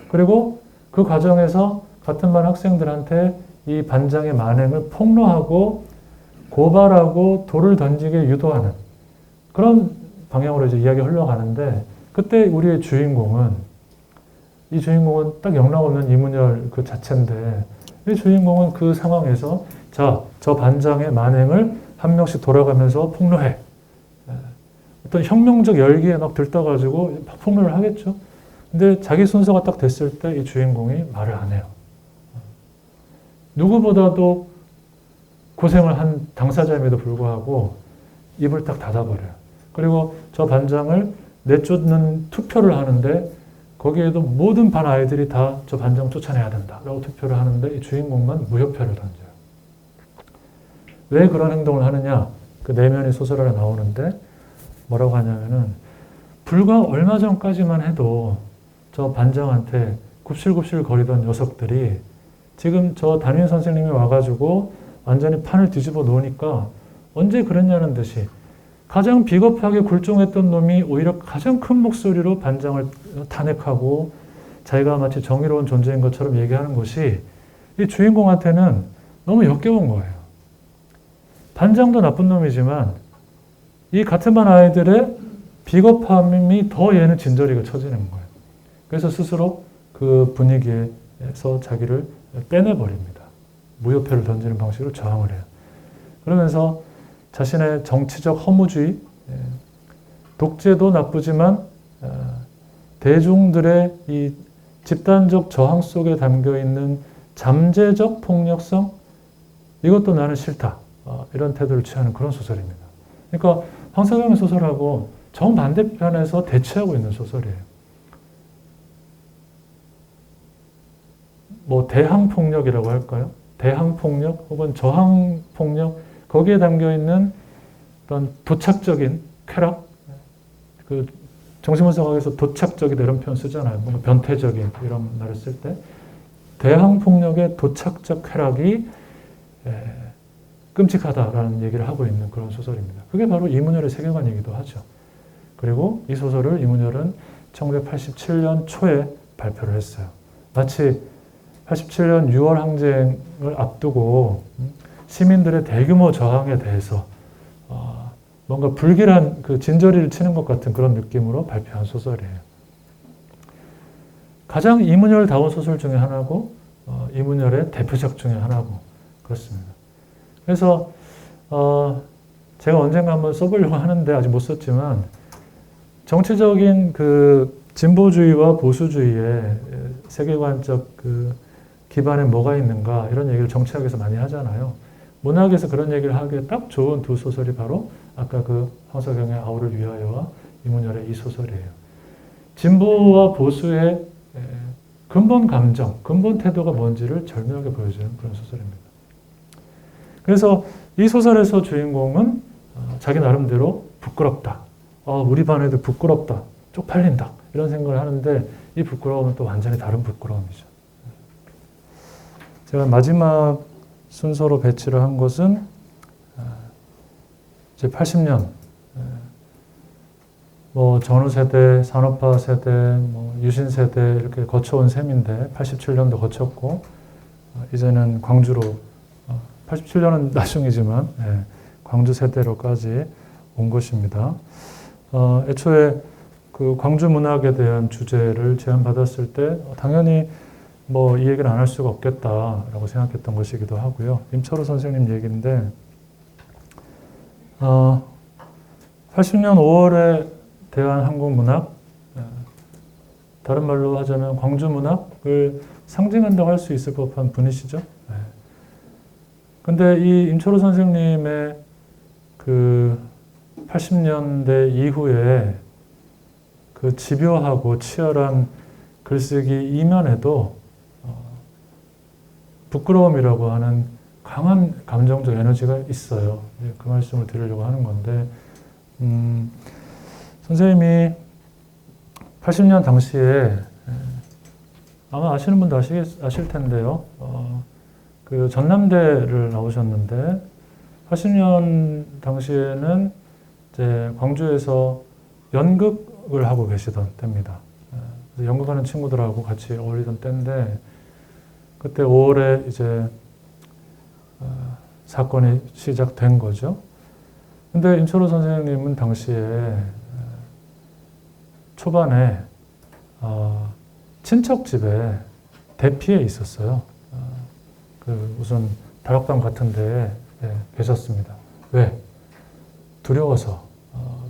그리고 그 과정에서 같은 반 학생들한테 이 반장의 만행을 폭로하고 고발하고 돌을 던지게 유도하는 그런 방향으로 이제 이야기가 흘러가는데, 그때 우리의 주인공은 딱 역 나오는 이문열 그 자체인데, 이 주인공은 그 상황에서 자, 저 반장의 만행을 한 명씩 돌아가면서 폭로해. 어떤 혁명적 열기에 막 들떠가지고 폭로를 하겠죠. 근데 자기 순서가 딱 됐을 때 이 주인공이 말을 안 해요. 누구보다도 고생을 한 당사자임에도 불구하고 입을 딱 닫아버려요. 그리고 저 반장을 내쫓는 투표를 하는데 거기에도 모든 반 아이들이 다 저 반장 쫓아내야 된다라고 투표를 하는데 이 주인공만 무효표를 던져요. 왜 그런 행동을 하느냐? 그 내면의 소설 안에 나오는데 뭐라고 하냐면은 불과 얼마 전까지만 해도 저 반장한테 굽실굽실 거리던 녀석들이 지금 저 담임 선생님이 와가지고 완전히 판을 뒤집어 놓으니까 언제 그랬냐는 듯이 가장 비겁하게 굴종했던 놈이 오히려 가장 큰 목소리로 반장을 탄핵하고 자기가 마치 정의로운 존재인 것처럼 얘기하는 것이 이 주인공한테는 너무 역겨운 거예요. 반장도 나쁜 놈이지만 이 같은 반 아이들의 비겁함이 더 얘는 진저리가 쳐지는 거예요. 그래서 스스로 그 분위기에서 자기를 빼내버립니다. 무효표를 던지는 방식으로 저항을 해요. 그러면서 자신의 정치적 허무주의, 독재도 나쁘지만 대중들의 이 집단적 저항 속에 담겨있는 잠재적 폭력성, 이것도 나는 싫다. 이런 태도를 취하는 그런 소설입니다. 그러니까 황석영의 소설하고 정반대편에서 대치하고 있는 소설이에요. 뭐 대항폭력이라고 할까요? 대항폭력 혹은 저항폭력, 거기에 담겨있는 어떤 도착적인 쾌락, 그 정신분석학에서 도착적이다 이런 표현 쓰잖아요. 뭔가 변태적인 이런 말을 쓸 때 대항폭력의 도착적 쾌락이 끔찍하다라는 얘기를 하고 있는 그런 소설입니다. 그게 바로 이문열의 세계관이기도 하죠. 그리고 이 소설을 이문열은 1987년 초에 발표를 했어요. 마치 87년 6월 항쟁을 앞두고 시민들의 대규모 저항에 대해서 뭔가 불길한 그 진저리를 치는 것 같은 그런 느낌으로 발표한 소설이에요. 가장 이문열다운 소설 중에 하나고 이문열의 대표작 중에 하나고 그렇습니다. 그래서 제가 언젠가 한번 써보려고 하는데 아직 못 썼지만 정치적인 그 진보주의와 보수주의의 세계관적 그 기반에 뭐가 있는가 이런 얘기를 정치학에서 많이 하잖아요. 문학에서 그런 얘기를 하기에 딱 좋은 두 소설이 바로 아까 그 황석영의 아우를 위하여와 이문열의 이 소설이에요. 진보와 보수의 근본 감정, 근본 태도가 뭔지를 절묘하게 보여주는 그런 소설입니다. 그래서 이 소설에서 주인공은 자기 나름대로 부끄럽다. 우리 반 애들 부끄럽다. 쪽팔린다. 이런 생각을 하는데 이 부끄러움은 또 완전히 다른 부끄러움이죠. 제가 마지막 순서로 배치를 한 것은 이제 80년 뭐 전후 세대, 산업화 세대, 뭐 유신 세대 이렇게 거쳐온 셈인데 87년도 거쳤고 이제는 광주로 87년은 나중이지만 광주 세대로까지 온 것입니다. 애초에 그 광주 문학에 대한 주제를 제안받았을 때 당연히 뭐 이 얘기를 안 할 수가 없겠다라고 생각했던 것이기도 하고요. 임철호 선생님 얘기인데 80년 5월에 대한한국문학, 다른 말로 하자면 광주 문학을 상징한다고 할 수 있을 법한 분이시죠. 근데 이 임철호 선생님의 그 80년대 이후에 그 집요하고 치열한 글쓰기 이면에도 부끄러움이라고 하는 강한 감정적 에너지가 있어요. 그 말씀을 드리려고 하는 건데 선생님이 80년 당시에 아마 아시는 분도 아실 텐데요. 그 전남대를 나오셨는데 80년 당시에는 이제 광주에서 연극을 하고 계시던 때입니다. 연극하는 친구들하고 같이 어울리던 때인데 그때 5월에 이제 사건이 시작된 거죠. 근데 임철호 선생님은 당시에 초반에 친척 집에 대피해 있었어요. 그 무슨 다락방 같은 데에 계셨습니다. 왜? 두려워서.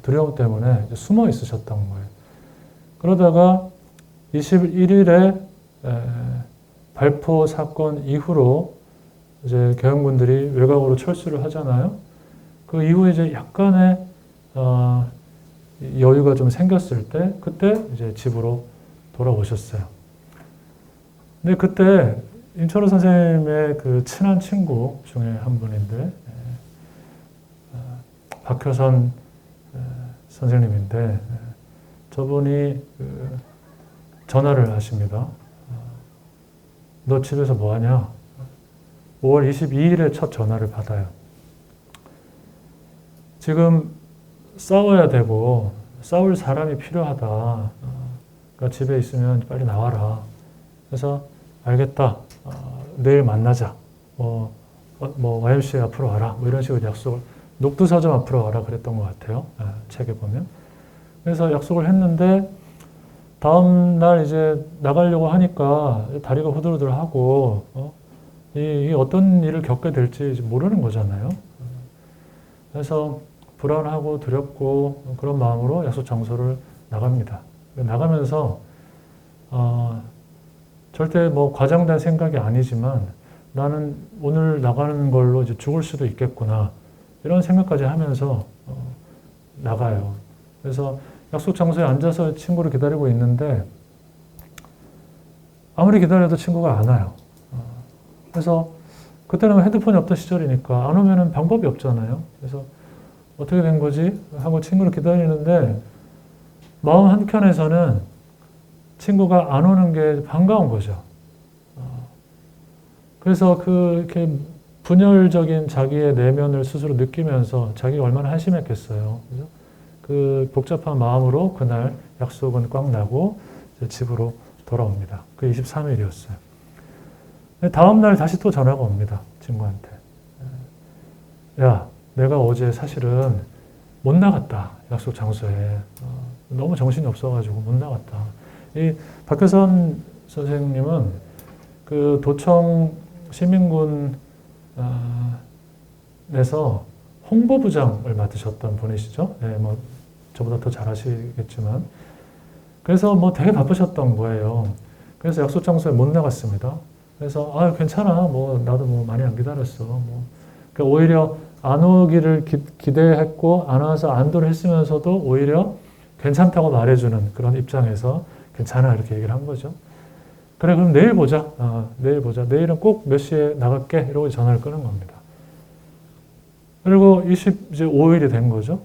두려움 때문에 숨어 있으셨던 거예요. 그러다가 21일에 발포 사건 이후로 이제 계엄군들이 외곽으로 철수를 하잖아요. 그 이후에 이제 약간의 여유가 좀 생겼을 때 그때 이제 집으로 돌아오셨어요. 근데 그때 임철호 선생님의 그 친한 친구 중에 한 분인데 박효선 선생님인데 저분이 전화를 하십니다. 너 집에서 뭐 하냐? 5월 22일에 첫 전화를 받아요. 지금 싸워야 되고 싸울 사람이 필요하다. 그러니까 집에 있으면 빨리 나와라. 그래서 알겠다. 내일 만나자. 뭐 YMCA 앞으로 와라 뭐 이런 식으로 약속을 녹두서점 앞으로 와라 그랬던 것 같아요. 책에 보면. 그래서 약속을 했는데 다음 날 이제 나가려고 하니까 다리가 후들후들하고 이 어떤 일을 겪게 될지 모르는 거잖아요. 그래서 불안하고 두렵고 그런 마음으로 약속 장소를 나갑니다. 나가면서 절대 뭐 과장된 생각이 아니지만 나는 오늘 나가는 걸로 이제 죽을 수도 있겠구나 이런 생각까지 하면서 나가요. 그래서 약속 장소에 앉아서 친구를 기다리고 있는데 아무리 기다려도 친구가 안 와요. 그래서 그때는 핸드폰이 없던 시절이니까 안 오면은 방법이 없잖아요. 그래서 어떻게 된 거지? 하고 친구를 기다리는데 마음 한켠에서는 친구가 안 오는 게 반가운 거죠. 그래서 이렇게 분열적인 자기의 내면을 스스로 느끼면서 자기가 얼마나 한심했겠어요. 그죠? 그 복잡한 마음으로 그날 약속은 꽉 나고 집으로 돌아옵니다. 그 23일이었어요. 다음날 다시 또 전화가 옵니다. 친구한테. 야, 내가 어제 사실은 못 나갔다. 약속 장소에. 너무 정신이 없어가지고 못 나갔다. 이 박효선 선생님은 그 도청 시민군에서 홍보부장을 맡으셨던 분이시죠. 네, 뭐 저보다 더 잘하시겠지만. 그래서 뭐 되게 바쁘셨던 거예요. 그래서 약속 장소에 못 나갔습니다. 그래서 괜찮아. 뭐 나도 뭐 많이 안 기다렸어. 뭐 그러니까 오히려 안 오기를 기대했고 안 와서 안도를 했으면서도 오히려 괜찮다고 말해주는 그런 입장에서 괜찮아 이렇게 얘기를 한 거죠. 그래 그럼 내일 보자. 내일 보자. 내일은 꼭 몇 시에 나갈게. 이러고 전화를 끄는 겁니다. 그리고 25일이 된 거죠.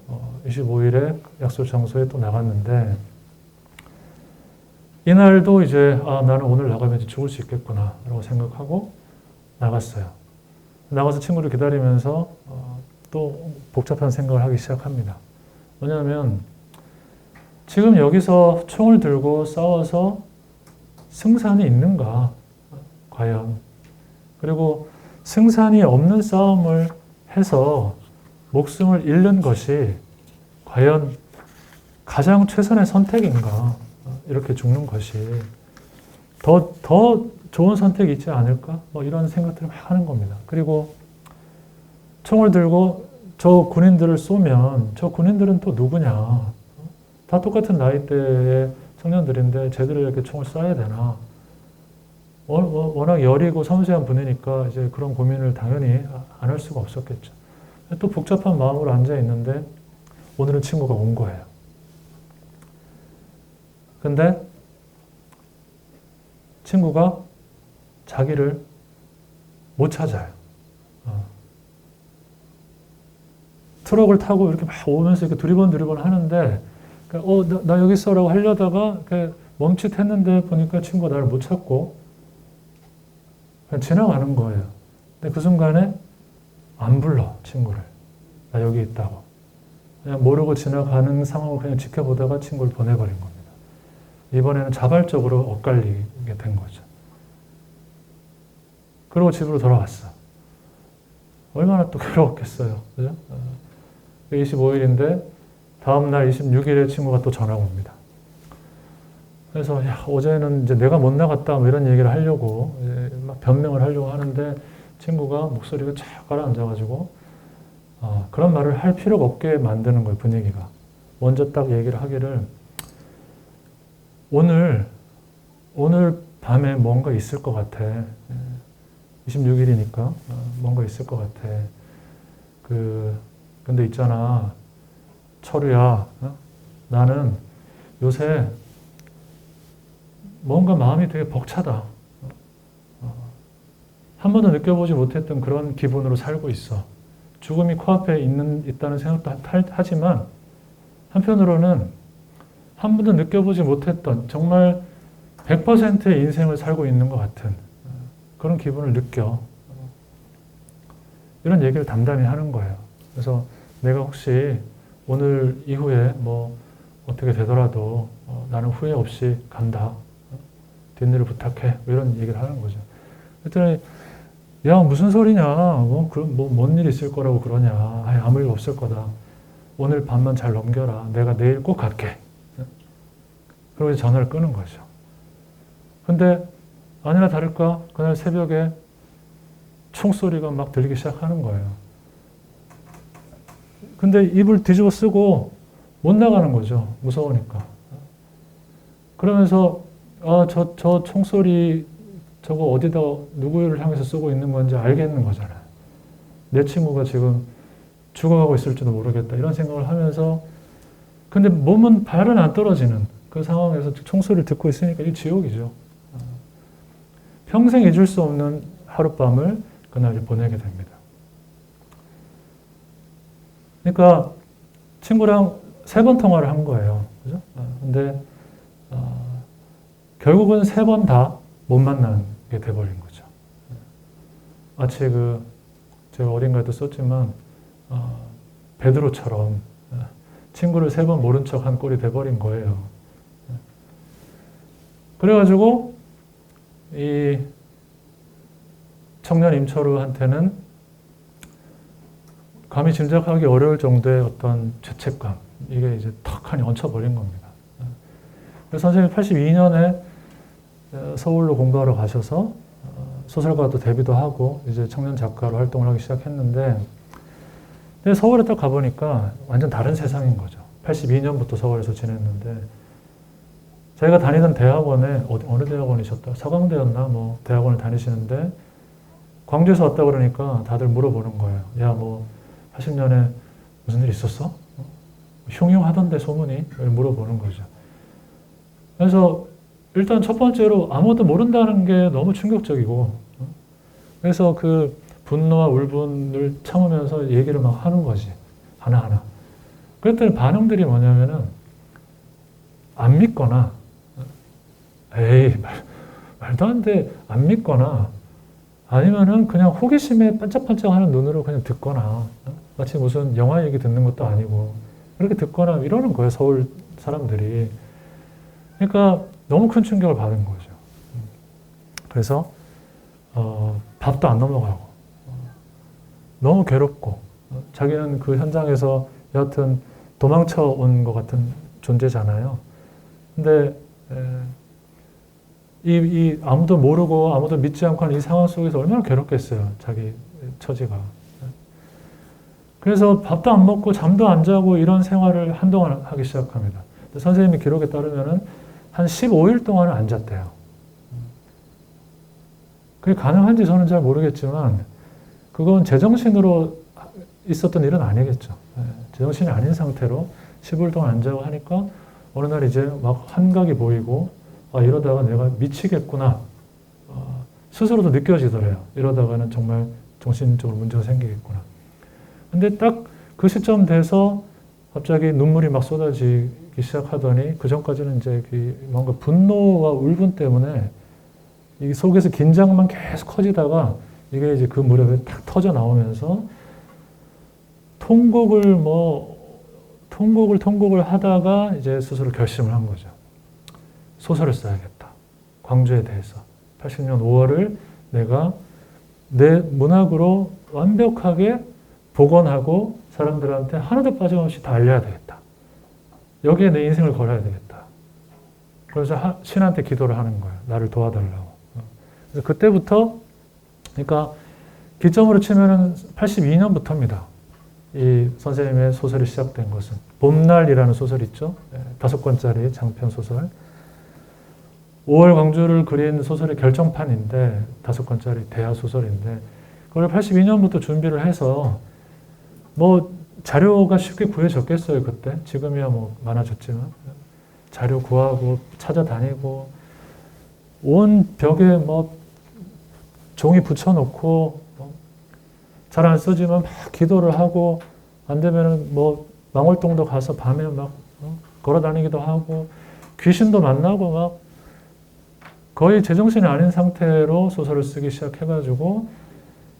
25일에 약속 장소에 또 나갔는데 이날도 이제 나는 오늘 나가면 이제 죽을 수 있겠구나 라고 생각하고 나갔어요. 나가서 친구를 기다리면서 또 복잡한 생각을 하기 시작합니다. 뭐냐면 지금 여기서 총을 들고 싸워서 승산이 있는가 과연. 그리고 승산이 없는 싸움을 해서 목숨을 잃는 것이 과연 가장 최선의 선택인가. 이렇게 죽는 것이 더 좋은 선택이 있지 않을까? 뭐 이런 생각들을 막 하는 겁니다. 그리고 총을 들고 저 군인들을 쏘면 저 군인들은 또 누구냐? 다 똑같은 나이대의 청년들인데 쟤들에게 총을 쏴야 되나? 워낙 여리고 섬세한 분이니까 이제 그런 고민을 당연히 안 할 수가 없었겠죠. 또 복잡한 마음으로 앉아 있는데 오늘은 친구가 온 거예요. 근데 친구가 자기를 못 찾아요. 트럭을 타고 이렇게 막 오면서 이렇게 두리번 하는데, 나 여기 있어라고 하려다가 멈칫했는데 보니까 친구가 나를 못 찾고 그냥 지나가는 거예요. 근데 그 순간에 안 불러, 친구를. 나 여기 있다고. 그냥 모르고 지나가는 상황을 그냥 지켜보다가 친구를 보내버린 겁니다. 이번에는 자발적으로 엇갈리게 된 거죠. 그리고 집으로 돌아왔어. 얼마나 또 괴로웠겠어요. 그죠? 25일인데 다음날 26일에 친구가 또 전화가 옵니다. 그래서 어제는 이제 내가 못 나갔다 뭐 이런 얘기를 하려고 막 변명을 하려고 하는데 친구가 목소리가 쫙 가라앉아가지고 그런 말을 할 필요가 없게 만드는 거예요. 분위기가. 먼저 딱 얘기를 하기를 오늘 밤에 뭔가 있을 것 같아. 26일이니까 뭔가 있을 것 같아. 근데 있잖아, 철우야, 나는 요새 뭔가 마음이 되게 벅차다. 한 번도 느껴보지 못했던 그런 기분으로 살고 있어. 죽음이 코앞에 있다는 생각도 하지만 한편으로는 한 번도 느껴보지 못했던 정말 100%의 인생을 살고 있는 것 같은 그런 기분을 느껴. 이런 얘기를 담담히 하는 거예요. 그래서 내가 혹시 오늘 이후에 뭐 어떻게 되더라도 나는 후회 없이 간다. 뒷일을 부탁해. 이런 얘기를 하는 거죠. 그랬더니 야, 무슨 소리냐? 뭔 일 있을 거라고 그러냐? 아예 아무 일 없을 거다. 오늘 밤만 잘 넘겨라. 내가 내일 꼭 갈게. 그러고 이제 전화를 끄는 거죠. 근데 아니나 다를까 그날 새벽에 총소리가 막 들리기 시작하는 거예요. 근데 입을 뒤집어 쓰고 못 나가는 거죠. 무서우니까. 그러면서 저 총소리 저거 어디다 누구를 향해서 쓰고 있는 건지 알겠는 거잖아요. 내 친구가 지금 죽어가고 있을지도 모르겠다 이런 생각을 하면서 근데 몸은 발은 안 떨어지는 그 상황에서 총소리를 듣고 있으니까 이 지옥이죠. 평생 잊을 수 없는 하룻밤을 그날 보내게 됩니다. 그러니까 친구랑 3번 통화를 한 거예요. 그죠? 근데 결국은 3번 다 못 만나게 돼버린 거죠. 마치 제가 어딘가에도 썼지만 베드로처럼 친구를 3번 모른 척 한 꼴이 돼버린 거예요. 그래가지고 이 청년 임철우한테는 감히 짐작하기 어려울 정도의 어떤 죄책감 이게 이제 턱하니 얹혀버린 겁니다. 그래서 선생님이 82년에 서울로 공부하러 가셔서 소설가도 데뷔도 하고 이제 청년 작가로 활동을 하기 시작했는데 서울에 딱 가보니까 완전 다른 세상인 거죠. 82년부터 서울에서 지냈는데 자기가 다니던 대학원에 어느 대학원이셨다? 서강대였나? 뭐 대학원을 다니시는데 광주에서 왔다 그러니까 다들 물어보는 거예요. 야, 80년에 무슨 일 있었어? 흉흉하던데 소문이? 물어보는 거죠. 그래서 일단 첫 번째로 아무것도 모른다는 게 너무 충격적이고 그래서 그 분노와 울분을 참으면서 얘기를 막 하는 거지. 하나하나. 그랬더니 반응들이 뭐냐면은 안 믿거나 에이 말도 안 돼 안 믿거나 아니면은 그냥 호기심에 반짝반짝하는 눈으로 그냥 듣거나 마치 무슨 영화 얘기 듣는 것도 아니고 그렇게 듣거나 이러는 거예요. 서울 사람들이. 그러니까 너무 큰 충격을 받은 거죠. 그래서 밥도 안 넘어가고 너무 괴롭고 자기는 그 현장에서 여하튼 도망쳐 온 것 같은 존재잖아요. 근데 이 아무도 모르고 아무도 믿지 않고 하는 이 상황 속에서 얼마나 괴롭겠어요. 자기 처지가. 그래서 밥도 안 먹고 잠도 안 자고 이런 생활을 한동안 하기 시작합니다. 선생님의 기록에 따르면은 한 15일 동안은 안 잤대요. 그게 가능한지 저는 잘 모르겠지만 그건 제정신으로 있었던 일은 아니겠죠. 제정신이 아닌 상태로 15일 동안 안 자고 하니까 어느 날 이제 막 환각이 보이고 이러다가 내가 미치겠구나. 스스로도 느껴지더래요. 이러다가는 정말 정신적으로 문제가 생기겠구나. 근데 딱 그 시점 돼서 갑자기 눈물이 막 쏟아지기 시작하더니 그 전까지는 이제 뭔가 분노와 울분 때문에 이 속에서 긴장만 계속 커지다가 이게 이제 그 무렵에 탁 터져 나오면서 통곡을 하다가 이제 스스로 결심을 한 거죠. 소설을 써야겠다. 광주에 대해서. 80년 5월을 내가 내 문학으로 완벽하게 복원하고 사람들한테 하나도 빠짐없이 다 알려야 되겠다. 여기에 내 인생을 걸어야 되겠다. 그래서 신한테 기도를 하는 거예요. 나를 도와달라고. 그래서 그때부터 그러니까 기점으로 치면은 82년부터입니다. 이 선생님의 소설이 시작된 것은 봄날이라는 소설 있죠. 5권짜리 장편 소설. 5월 광주를 그린 소설의 결정판인데 5권짜리 대하 소설인데 그걸 82년부터 준비를 해서 자료가 쉽게 구해졌겠어요. 그때. 지금이야 많아졌지만 자료 구하고 찾아다니고 온 벽에 종이 붙여놓고 잘 안 쓰지만 막 기도를 하고 안 되면은 망월동도 가서 밤에 막 걸어 다니기도 하고 귀신도 만나고 막 거의 제정신이 아닌 상태로 소설을 쓰기 시작해가지고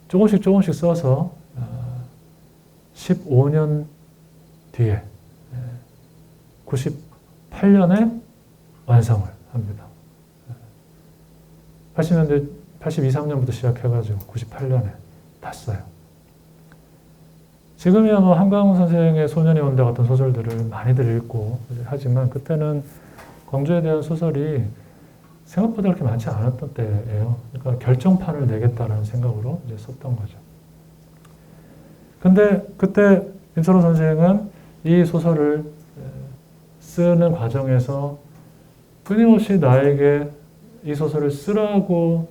조금씩 써서 15년 뒤에 98년에 완성을 합니다. 80년대 82, 3년부터 시작해가지고 98년에 다 써요. 지금이야 뭐 한강훈 선생의 소년이 온다 같은 소설들을 많이들 읽고 하지만 그때는 광주에 대한 소설이 생각보다 그렇게 많지 않았던 때예요. 그러니까 결정판을 내겠다라는 생각으로 이제 썼던 거죠. 근데 그때 임철호 선생은 이 소설을 쓰는 과정에서 끊임없이 나에게 이 소설을 쓰라고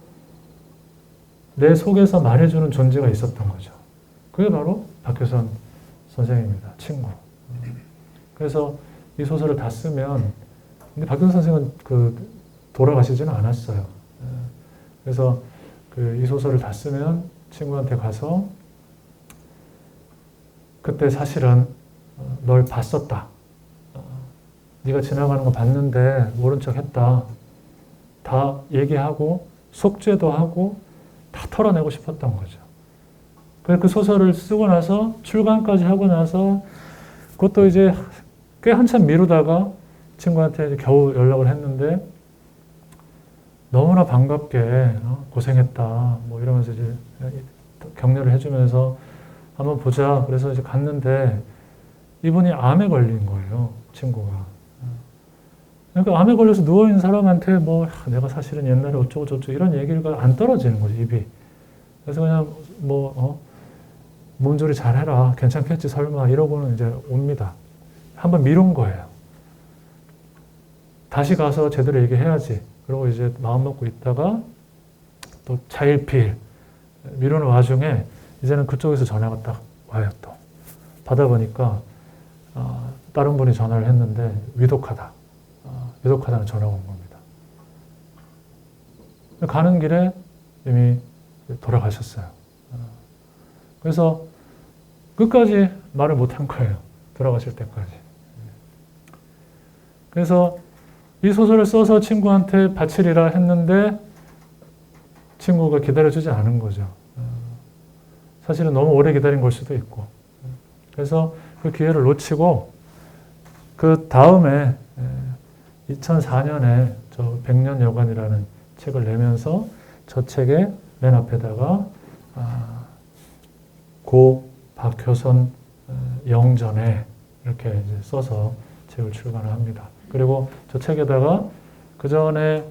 내 속에서 말해주는 존재가 있었던 거죠. 그게 바로 박효선 선생입니다. 친구. 그래서 이 소설을 다 쓰면, 근데 박효선 선생은 돌아가시지는 않았어요. 그래서 이 소설을 다 쓰면 친구한테 가서 그때 사실은 널 봤었다. 네가 지나가는 거 봤는데 모른 척 했다. 다 얘기하고 속죄도 하고 다 털어내고 싶었던 거죠. 그 소설을 쓰고 나서 출간까지 하고 나서 그것도 이제 꽤 한참 미루다가 친구한테 이제 겨우 연락을 했는데 너무나 반갑게 고생했다 뭐 이러면서 이제 격려를 해주면서 한번 보자. 그래서 이제 갔는데 이분이 암에 걸린 거예요. 친구가. 그러니까 암에 걸려서 누워있는 사람한테 뭐 내가 사실은 옛날에 어쩌고 저쩌고 이런 얘기가 안 떨어지는 거죠. 입이. 그래서 그냥 몸조리 잘해라. 괜찮겠지 설마 이러고는 이제 옵니다. 한번 미룬 거예요. 다시 가서 제대로 얘기해야지. 그러고 이제 마음 먹고 있다가 또 차일피일 미루는 와중에 이제는 그쪽에서 전화가 딱 와요. 또 받아보니까 다른 분이 전화를 했는데 위독하다는 전화가 온 겁니다. 가는 길에 이미 돌아가셨어요. 그래서 끝까지 말을 못한 거예요. 돌아가실 때까지. 그래서 이 소설을 써서 친구한테 바치리라 했는데 친구가 기다려주지 않은 거죠. 사실은 너무 오래 기다린 걸 수도 있고. 그래서 그 기회를 놓치고 그 다음에 2004년에 저 백년여관이라는 책을 내면서 저 책의 맨 앞에다가 고 박효선 영전에 이렇게 이제 써서 책을 출간을 합니다. 그리고 저 책에다가 그 전에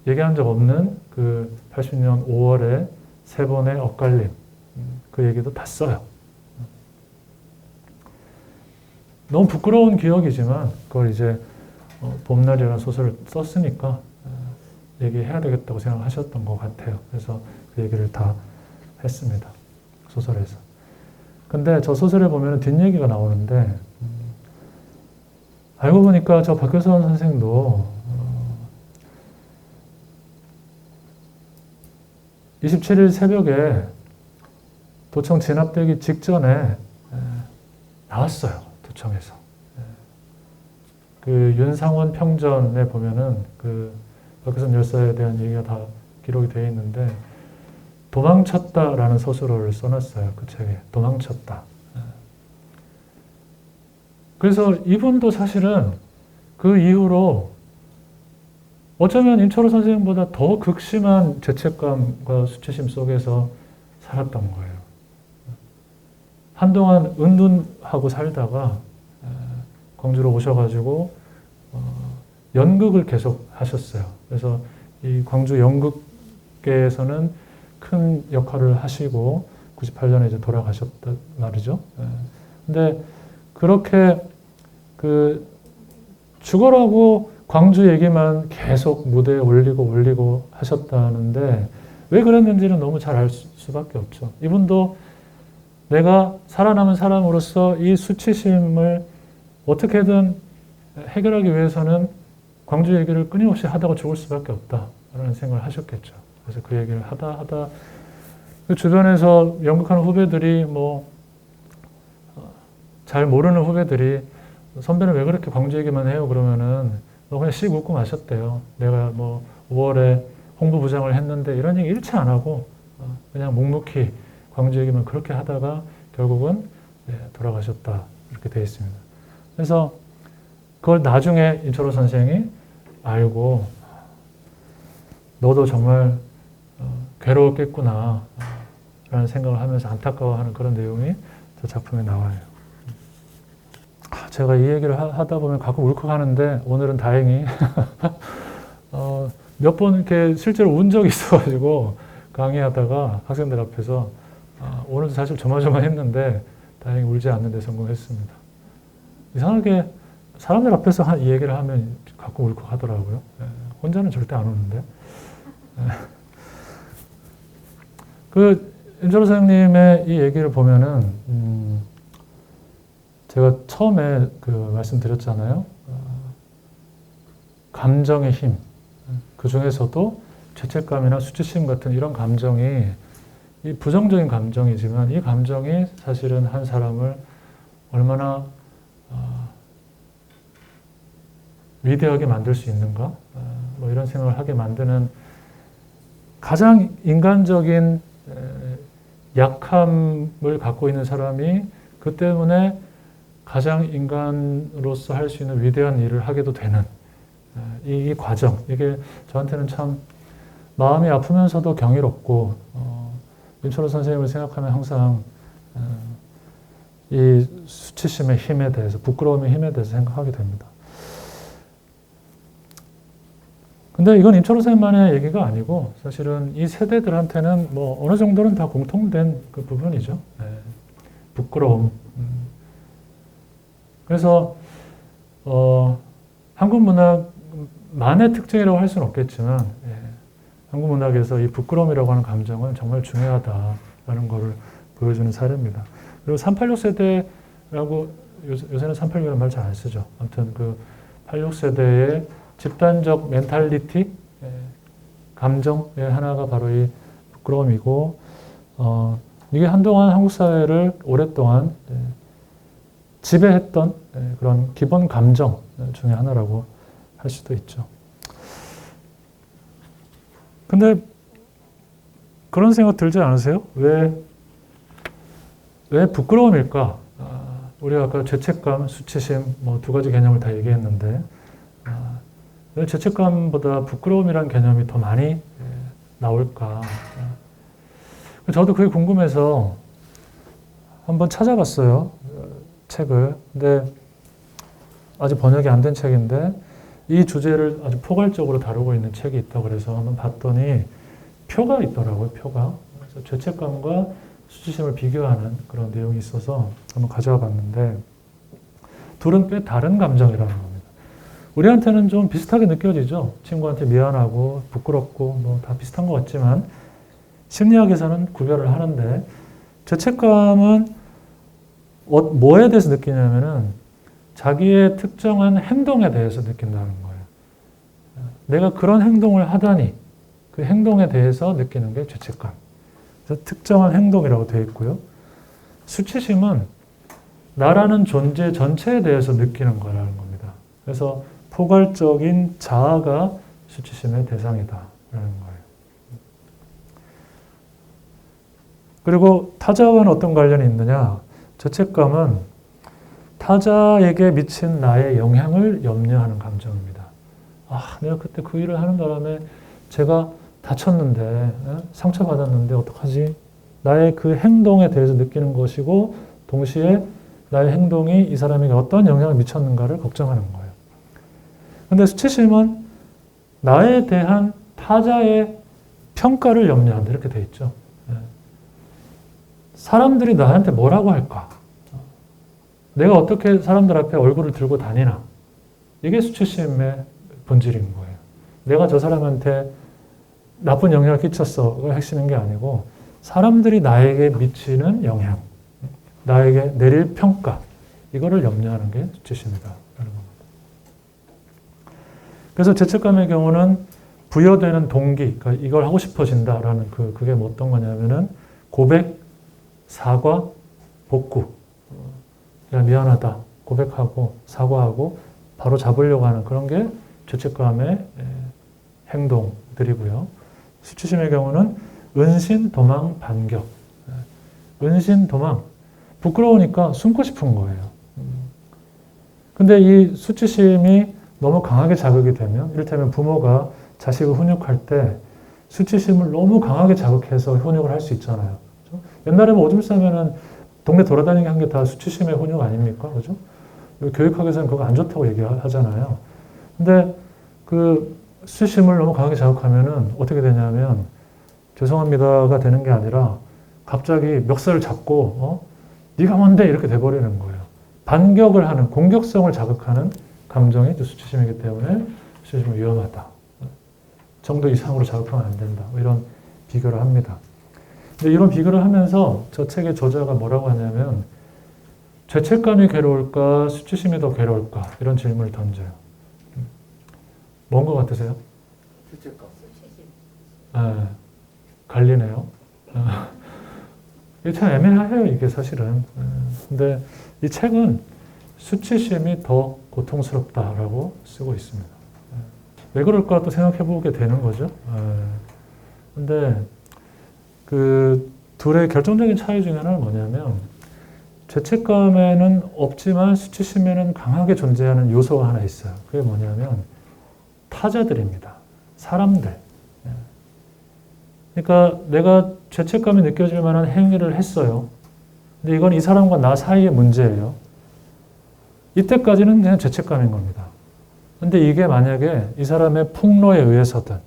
얘기한 적 없는 그 80년 5월에 세 번의 엇갈림 그 얘기도 다 써요. 너무 부끄러운 기억이지만 그걸 이제 봄날이라는 소설을 썼으니까 얘기해야 되겠다고 생각하셨던 것 같아요. 그래서 그 얘기를 다 했습니다. 소설에서. 근데 저 소설에 보면 뒷얘기가 나오는데 알고 보니까 저 박효선 선생도 27일 새벽에 도청 진압되기 직전에 나왔어요. 도청에서. 그 윤상원 평전에 보면은 그 박효선 열사에 대한 얘기가 다 기록이 되어 있는데 도망쳤다라는 서술어를 써놨어요. 그 책에. 도망쳤다. 그래서 이분도 사실은 그 이후로 어쩌면 임철호 선생님보다 더 극심한 죄책감과 수치심 속에서 살았던 거예요. 한동안 은둔하고 살다가 광주로 오셔가지고 연극을 계속 하셨어요. 그래서 이 광주 연극계에서는 큰 역할을 하시고 98년에 이제 돌아가셨단 말이죠. 근데 그렇게 죽어라고 광주 얘기만 계속 무대에 올리고 하셨다는데 왜 그랬는지는 너무 잘 알 수밖에 없죠. 이분도 내가 살아남은 사람으로서 이 수치심을 어떻게든 해결하기 위해서는 광주 얘기를 끊임없이 하다가 죽을 수밖에 없다라는 생각을 하셨겠죠. 그래서 그 얘기를 하다 그 주변에서 연극하는 후배들이 잘 모르는 후배들이 선배는 왜 그렇게 광주 얘기만 해요? 그러면은 그냥 씩 웃고 마셨대요. 내가 5월에 홍보부장을 했는데 이런 얘기 일체 안 하고 그냥 묵묵히 광주 얘기만 그렇게 하다가 결국은 돌아가셨다 이렇게 되어 있습니다. 그래서 그걸 나중에 임철호 선생이 알고 너도 정말 괴로웠겠구나 라는 생각을 하면서 안타까워하는 그런 내용이 저 작품에 나와요. 제가 이 얘기를 하다 보면 가끔 울컥하는데 오늘은 다행히 몇 번 이렇게 실제로 운 적이 있어가지고 강의하다가 학생들 앞에서 오늘도 사실 조마조마했는데 다행히 울지 않는 데 성공했습니다. 이상하게 사람들 앞에서 이 얘기를 하면 가끔 울컥하더라고요. 혼자는 절대 안 우는데. 그 임철호 선생님의 이 얘기를 보면은 제가 처음에 말씀드렸잖아요. 감정의 힘. 그 중에서도 죄책감이나 수치심 같은 이런 감정이 이 부정적인 감정이지만 이 감정이 사실은 한 사람을 얼마나 위대하게 만들 수 있는가? 뭐 이런 생각을 하게 만드는 가장 인간적인 약함을 갖고 있는 사람이 그 때문에 가장 인간으로서 할 수 있는 위대한 일을 하게도 되는 이 과정, 이게 저한테는 참 마음이 아프면서도 경이롭고 윤철호 선생님을 생각하면 항상 이 수치심의 힘에 대해서, 부끄러움의 힘에 대해서 생각하게 됩니다. 근데 이건 임철호 선생님만의 얘기가 아니고 사실은 이 세대들한테는 뭐 어느 정도는 다 공통된 그 부분이죠. 부끄러움. 그래서 한국 문학만의 특징이라고 할 수는 없겠지만 한국 문학에서 이 부끄러움이라고 하는 감정은 정말 중요하다라는 것을 보여주는 사례입니다. 그리고 386 세대라고 요새는 386이라는 말 잘 안 쓰죠. 아무튼 그 86세대의 집단적 멘탈리티, 감정의 하나가 바로 이 부끄러움이고, 이게 한동안 한국 사회를 오랫동안 지배했던 그런 기본 감정 중에 하나라고 할 수도 있죠. 근데 그런 생각 들지 않으세요? 왜 부끄러움일까? 우리가 아까 죄책감, 수치심 뭐 두 가지 개념을 다 얘기했는데 왜 죄책감보다 부끄러움이라는 개념이 더 많이 나올까? 저도 그게 궁금해서 한번 찾아봤어요. 책을. 근데 아직 번역이 안 된 책인데 이 주제를 아주 포괄적으로 다루고 있는 책이 있다고 그래서 한번 봤더니 표가 있더라고요. 표가. 그래서 죄책감과 수치심을 비교하는 그런 내용이 있어서 한번 가져와 봤는데 둘은 꽤 다른 감정이라는 겁니다. 우리한테는 좀 비슷하게 느껴지죠. 친구한테 미안하고 부끄럽고 뭐 다 비슷한 것 같지만 심리학에서는 구별을 하는데 죄책감은 뭐에 대해서 느끼냐면은 자기의 특정한 행동에 대해서 느낀다는 거예요. 내가 그런 행동을 하다니 그 행동에 대해서 느끼는 게 죄책감. 그래서 특정한 행동이라고 되어 있고요. 수치심은 나라는 존재 전체에 대해서 느끼는 거라는 겁니다. 그래서 포괄적인 자아가 수치심의 대상이다라는 거예요. 그리고 타자와는 어떤 관련이 있느냐? 죄책감은 타자에게 미친 나의 영향을 염려하는 감정입니다. 내가 그때 그 일을 하는 바람에 제가 다쳤는데, 상처받았는데 어떡하지? 나의 그 행동에 대해서 느끼는 것이고 동시에 나의 행동이 이 사람에게 어떤 영향을 미쳤는가를 걱정하는 거예요. 근데 수치심은 나에 대한 타자의 평가를 염려한다. 이렇게 돼 있죠. 사람들이 나한테 뭐라고 할까? 내가 어떻게 사람들 앞에 얼굴을 들고 다니나? 이게 수치심의 본질인 거예요. 내가 저 사람한테 나쁜 영향을 끼쳤어가 핵심인 게 아니고 사람들이 나에게 미치는 영향, 나에게 내릴 평가, 이거를 염려하는 게 수치심이다. 그래서 죄책감의 경우는 부여되는 동기, 그러니까 이걸 하고 싶어진다라는 그게 뭐 어떤 거냐면은 고백, 사과, 복구. 야, 미안하다. 고백하고 사과하고 바로 잡으려고 하는 그런 게 죄책감의 행동들이고요. 수치심의 경우는 은신, 도망, 반격. 은신, 도망. 부끄러우니까 숨고 싶은 거예요. 근데 이 수치심이 너무 강하게 자극이 되면, 이를테면 부모가 자식을 훈육할 때 수치심을 너무 강하게 자극해서 훈육을 할 수 있잖아요. 그죠? 옛날에 뭐 오줌 싸면은 동네 돌아다니게 한 게 다 수치심의 훈육 아닙니까? 그죠? 교육학에서는 그거 안 좋다고 얘기하잖아요. 근데 그 수치심을 너무 강하게 자극하면은 어떻게 되냐면 죄송합니다가 되는 게 아니라 갑자기 멱살을 잡고 네가 뭔데 이렇게 돼버리는 거예요. 반격을 하는 공격성을 자극하는 감정이 수치심이기 때문에 수치심은 위험하다. 정도 이상으로 자극하면 안 된다. 이런 비교를 합니다. 근데 이런 비교를 하면서 저 책의 저자가 뭐라고 하냐면 죄책감이 괴로울까 수치심이 더 괴로울까 이런 질문을 던져요. 뭔 것 같으세요? 죄책감. 네, 갈리네요. 이게 참 애매해요, 이게 사실은. 근데 이 책은 수치심이 더 고통스럽다라고 쓰고 있습니다. 왜 그럴까 또 생각해 보게 되는 거죠. 근데 그 둘의 결정적인 차이 중에 하나는 뭐냐면 죄책감에는 없지만 수치심에는 강하게 존재하는 요소가 하나 있어요. 그게 뭐냐면 타자들입니다. 사람들. 그러니까 내가 죄책감이 느껴질 만한 행위를 했어요. 근데 이건 이 사람과 나 사이의 문제예요. 이때까지는 그냥 죄책감인 겁니다. 근데 이게 만약에 이 사람의 폭로에 의해서든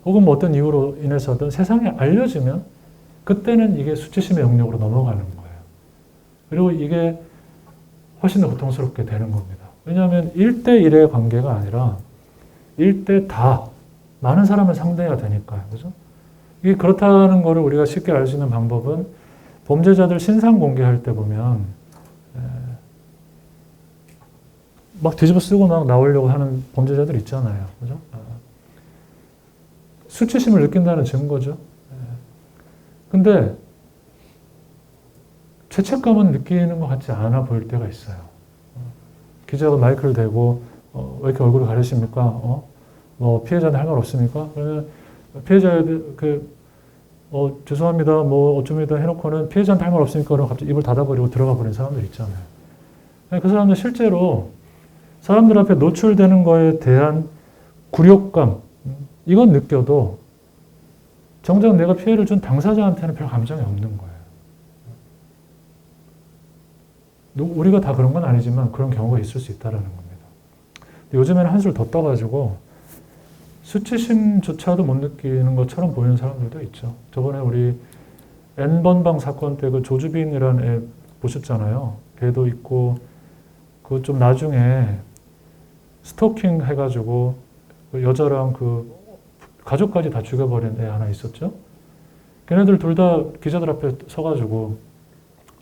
혹은 뭐 어떤 이유로 인해서든 세상에 알려지면 그때는 이게 수치심의 영역으로 넘어가는 거예요. 그리고 이게 훨씬 더 고통스럽게 되는 겁니다. 왜냐하면 1대1의 관계가 아니라 1대 다 많은 사람을 상대해야 되니까요. 그죠? 이게 그렇다는 것을 우리가 쉽게 알 수 있는 방법은 범죄자들 신상 공개할 때 보면 막 뒤집어 쓰고 막 나오려고 하는 범죄자들 있잖아요. 그죠? 수치심을 느낀다는 증거죠. 근데 죄책감은 느끼는 것 같지 않아 보일 때가 있어요. 기자가 마이크를 대고 왜 이렇게 얼굴을 가리십니까? 뭐 피해자한테 할 말 없습니까? 그러면 피해자들 죄송합니다. 뭐 어쩌면 해놓고는 피해자한테 할 말 없으니까 그럼 갑자기 입을 닫아버리고 들어가 버리는 사람들 있잖아요. 그 사람들 실제로 사람들 앞에 노출되는 거에 대한 굴욕감 이건 느껴도 정작 내가 피해를 준 당사자한테는 별 감정이 없는 거예요. 우리가 다 그런 건 아니지만 그런 경우가 있을 수 있다는 겁니다. 요즘에는 한술 더 떠가지고 수치심조차도 못 느끼는 것처럼 보이는 사람들도 있죠. 저번에 우리 N번방 사건 때 그 조주빈이라는 애 보셨잖아요. 걔도 있고 그 좀 나중에 스토킹 해가지고 그 여자랑 그 가족까지 다 죽여버린 애 하나 있었죠. 걔네들 둘 다 기자들 앞에 서가지고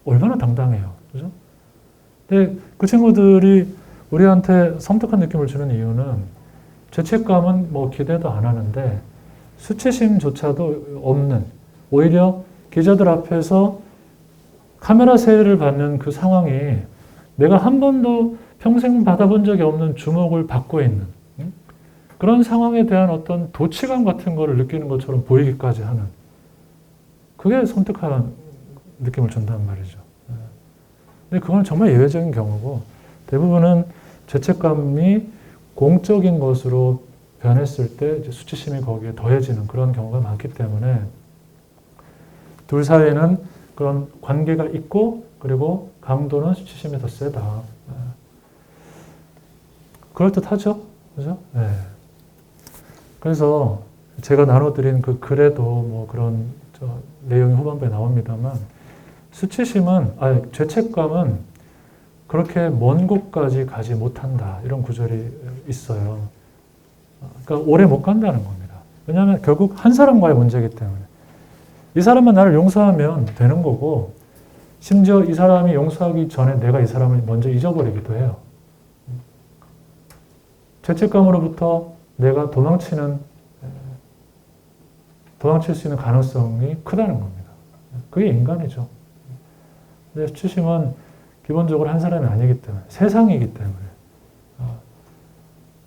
얼마나 당당해요. 그죠? 근데 그 친구들이 우리한테 섬뜩한 느낌을 주는 이유는 죄책감은 뭐 기대도 안 하는데 수치심조차도 없는 오히려 기자들 앞에서 카메라 세례를 받는 그 상황이 내가 한 번도 평생 받아본 적이 없는 주목을 받고 있는 그런 상황에 대한 어떤 도취감 같은 거를 느끼는 것처럼 보이기까지 하는 그게 섬뜩한 느낌을 준다는 말이죠. 근데 그건 정말 예외적인 경우고 대부분은 죄책감이 공적인 것으로 변했을 때 이제 수치심이 거기에 더해지는 그런 경우가 많기 때문에 둘 사이에는 그런 관계가 있고 그리고 강도는 수치심이 더 세다. 그럴듯하죠? 그죠? 네. 그래서 제가 나눠드린 그 글에도 뭐 그런 내용이 후반부에 나옵니다만 죄책감은 그렇게 먼 곳까지 가지 못한다. 이런 구절이 있어요. 그러니까 오래 못 간다는 겁니다. 왜냐하면 결국 한 사람과의 문제이기 때문에 이 사람만 나를 용서하면 되는 거고 심지어 이 사람이 용서하기 전에 내가 이 사람을 먼저 잊어버리기도 해요. 죄책감으로부터 내가 도망칠 수 있는 가능성이 크다는 겁니다. 그게 인간이죠. 근데 수치심은 기본적으로 한 사람이 아니기 때문에 세상이기 때문에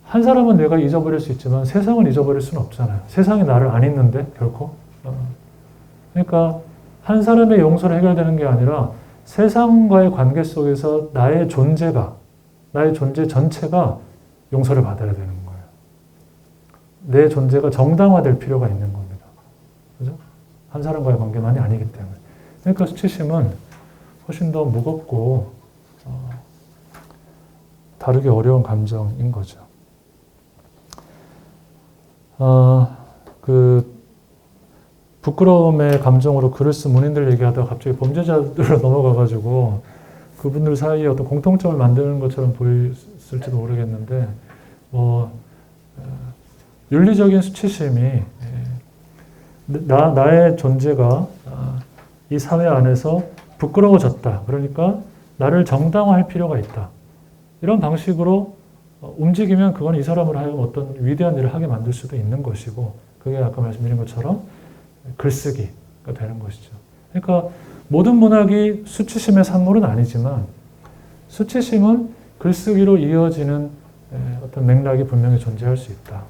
한 사람은 내가 잊어버릴 수 있지만 세상은 잊어버릴 수는 없잖아요. 세상이 나를 안 잊는데 결코. 그러니까 한 사람의 용서로 해결되는 게 아니라 세상과의 관계 속에서 나의 존재 전체가 용서를 받아야 되는 거예요. 내 존재가 정당화될 필요가 있는 겁니다. 한 사람과의 관계만이 아니기 때문에. 그러니까 수치심은 훨씬 더 무겁고 다루기 어려운 감정인 거죠. 그 부끄러움의 감정으로 글을 쓴 문인들 얘기하다가 갑자기 범죄자들로 넘어가가지고 그분들 사이에 어떤 공통점을 만드는 것처럼 보였을지도 모르겠는데, 윤리적인 수치심이 나의 존재가 이 사회 안에서 부끄러워졌다. 그러니까 나를 정당화할 필요가 있다. 이런 방식으로 움직이면 그건 이 사람으로 하여금 어떤 위대한 일을 하게 만들 수도 있는 것이고, 그게 아까 말씀드린 것처럼 글쓰기가 되는 것이죠. 그러니까 모든 문학이 수치심의 산물은 아니지만 수치심은 글쓰기로 이어지는 어떤 맥락이 분명히 존재할 수 있다.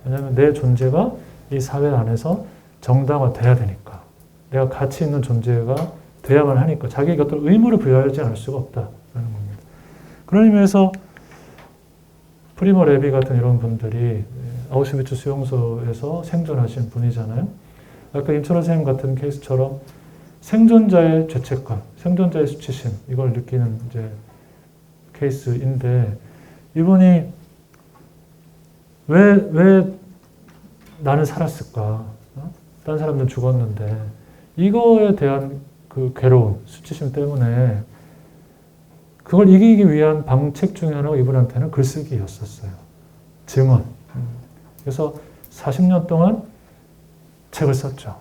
왜냐하면 내 존재가 이 사회 안에서 정당화돼야 되니까. 내가 가치 있는 존재가 돼야만 하니까. 자기에게 어떤 의무를 부여하지 않을 수가 없다라는 겁니다. 그런 의미에서 프리모 레비 같은 이런 분들이 아우슈비츠 수용소에서 생존하신 분이잖아요. 아까 임철원 선생님 같은 케이스처럼 생존자의 죄책감, 생존자의 수치심, 이걸 느끼는 이제 케이스인데, 이분이 왜 나는 살았을까? 다른 사람들은 죽었는데, 이거에 대한 그 괴로움, 수치심 때문에 그걸 이기기 위한 방책 중에 하나가 이분한테는 글쓰기였었어요. 증언. 그래서 40년 동안 책을 썼죠.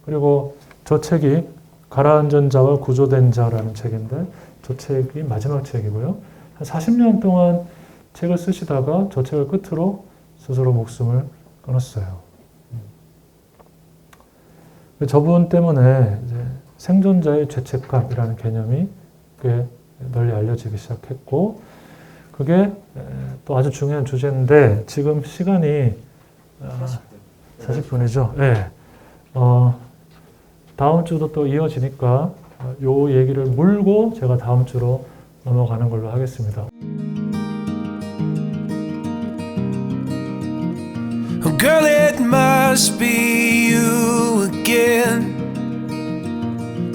그리고 저 책이 가라앉은 자와 구조된 자라는 책인데, 저 책이 마지막 책이고요. 한 40년 동안 책을 쓰시다가 저 책을 끝으로 스스로 목숨을 끊었어요. 저분 때문에 이제 생존자의 죄책감이라는 개념이 꽤 널리 알려지기 시작했고, 그게 또 아주 중요한 주제인데, 지금 시간이 40분이죠. 네. 다음 주도 또 이어지니까 요 얘기를 물고 제가 다음 주로 넘어가는 걸로 하겠습니다. Oh girl, it must be you again.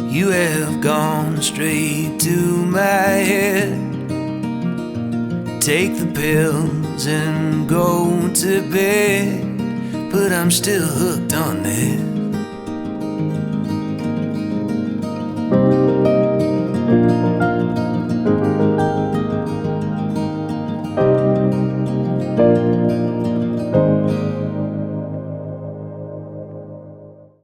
You have gone straight to my head. Take the pills and go to bed, but I'm still hooked on that.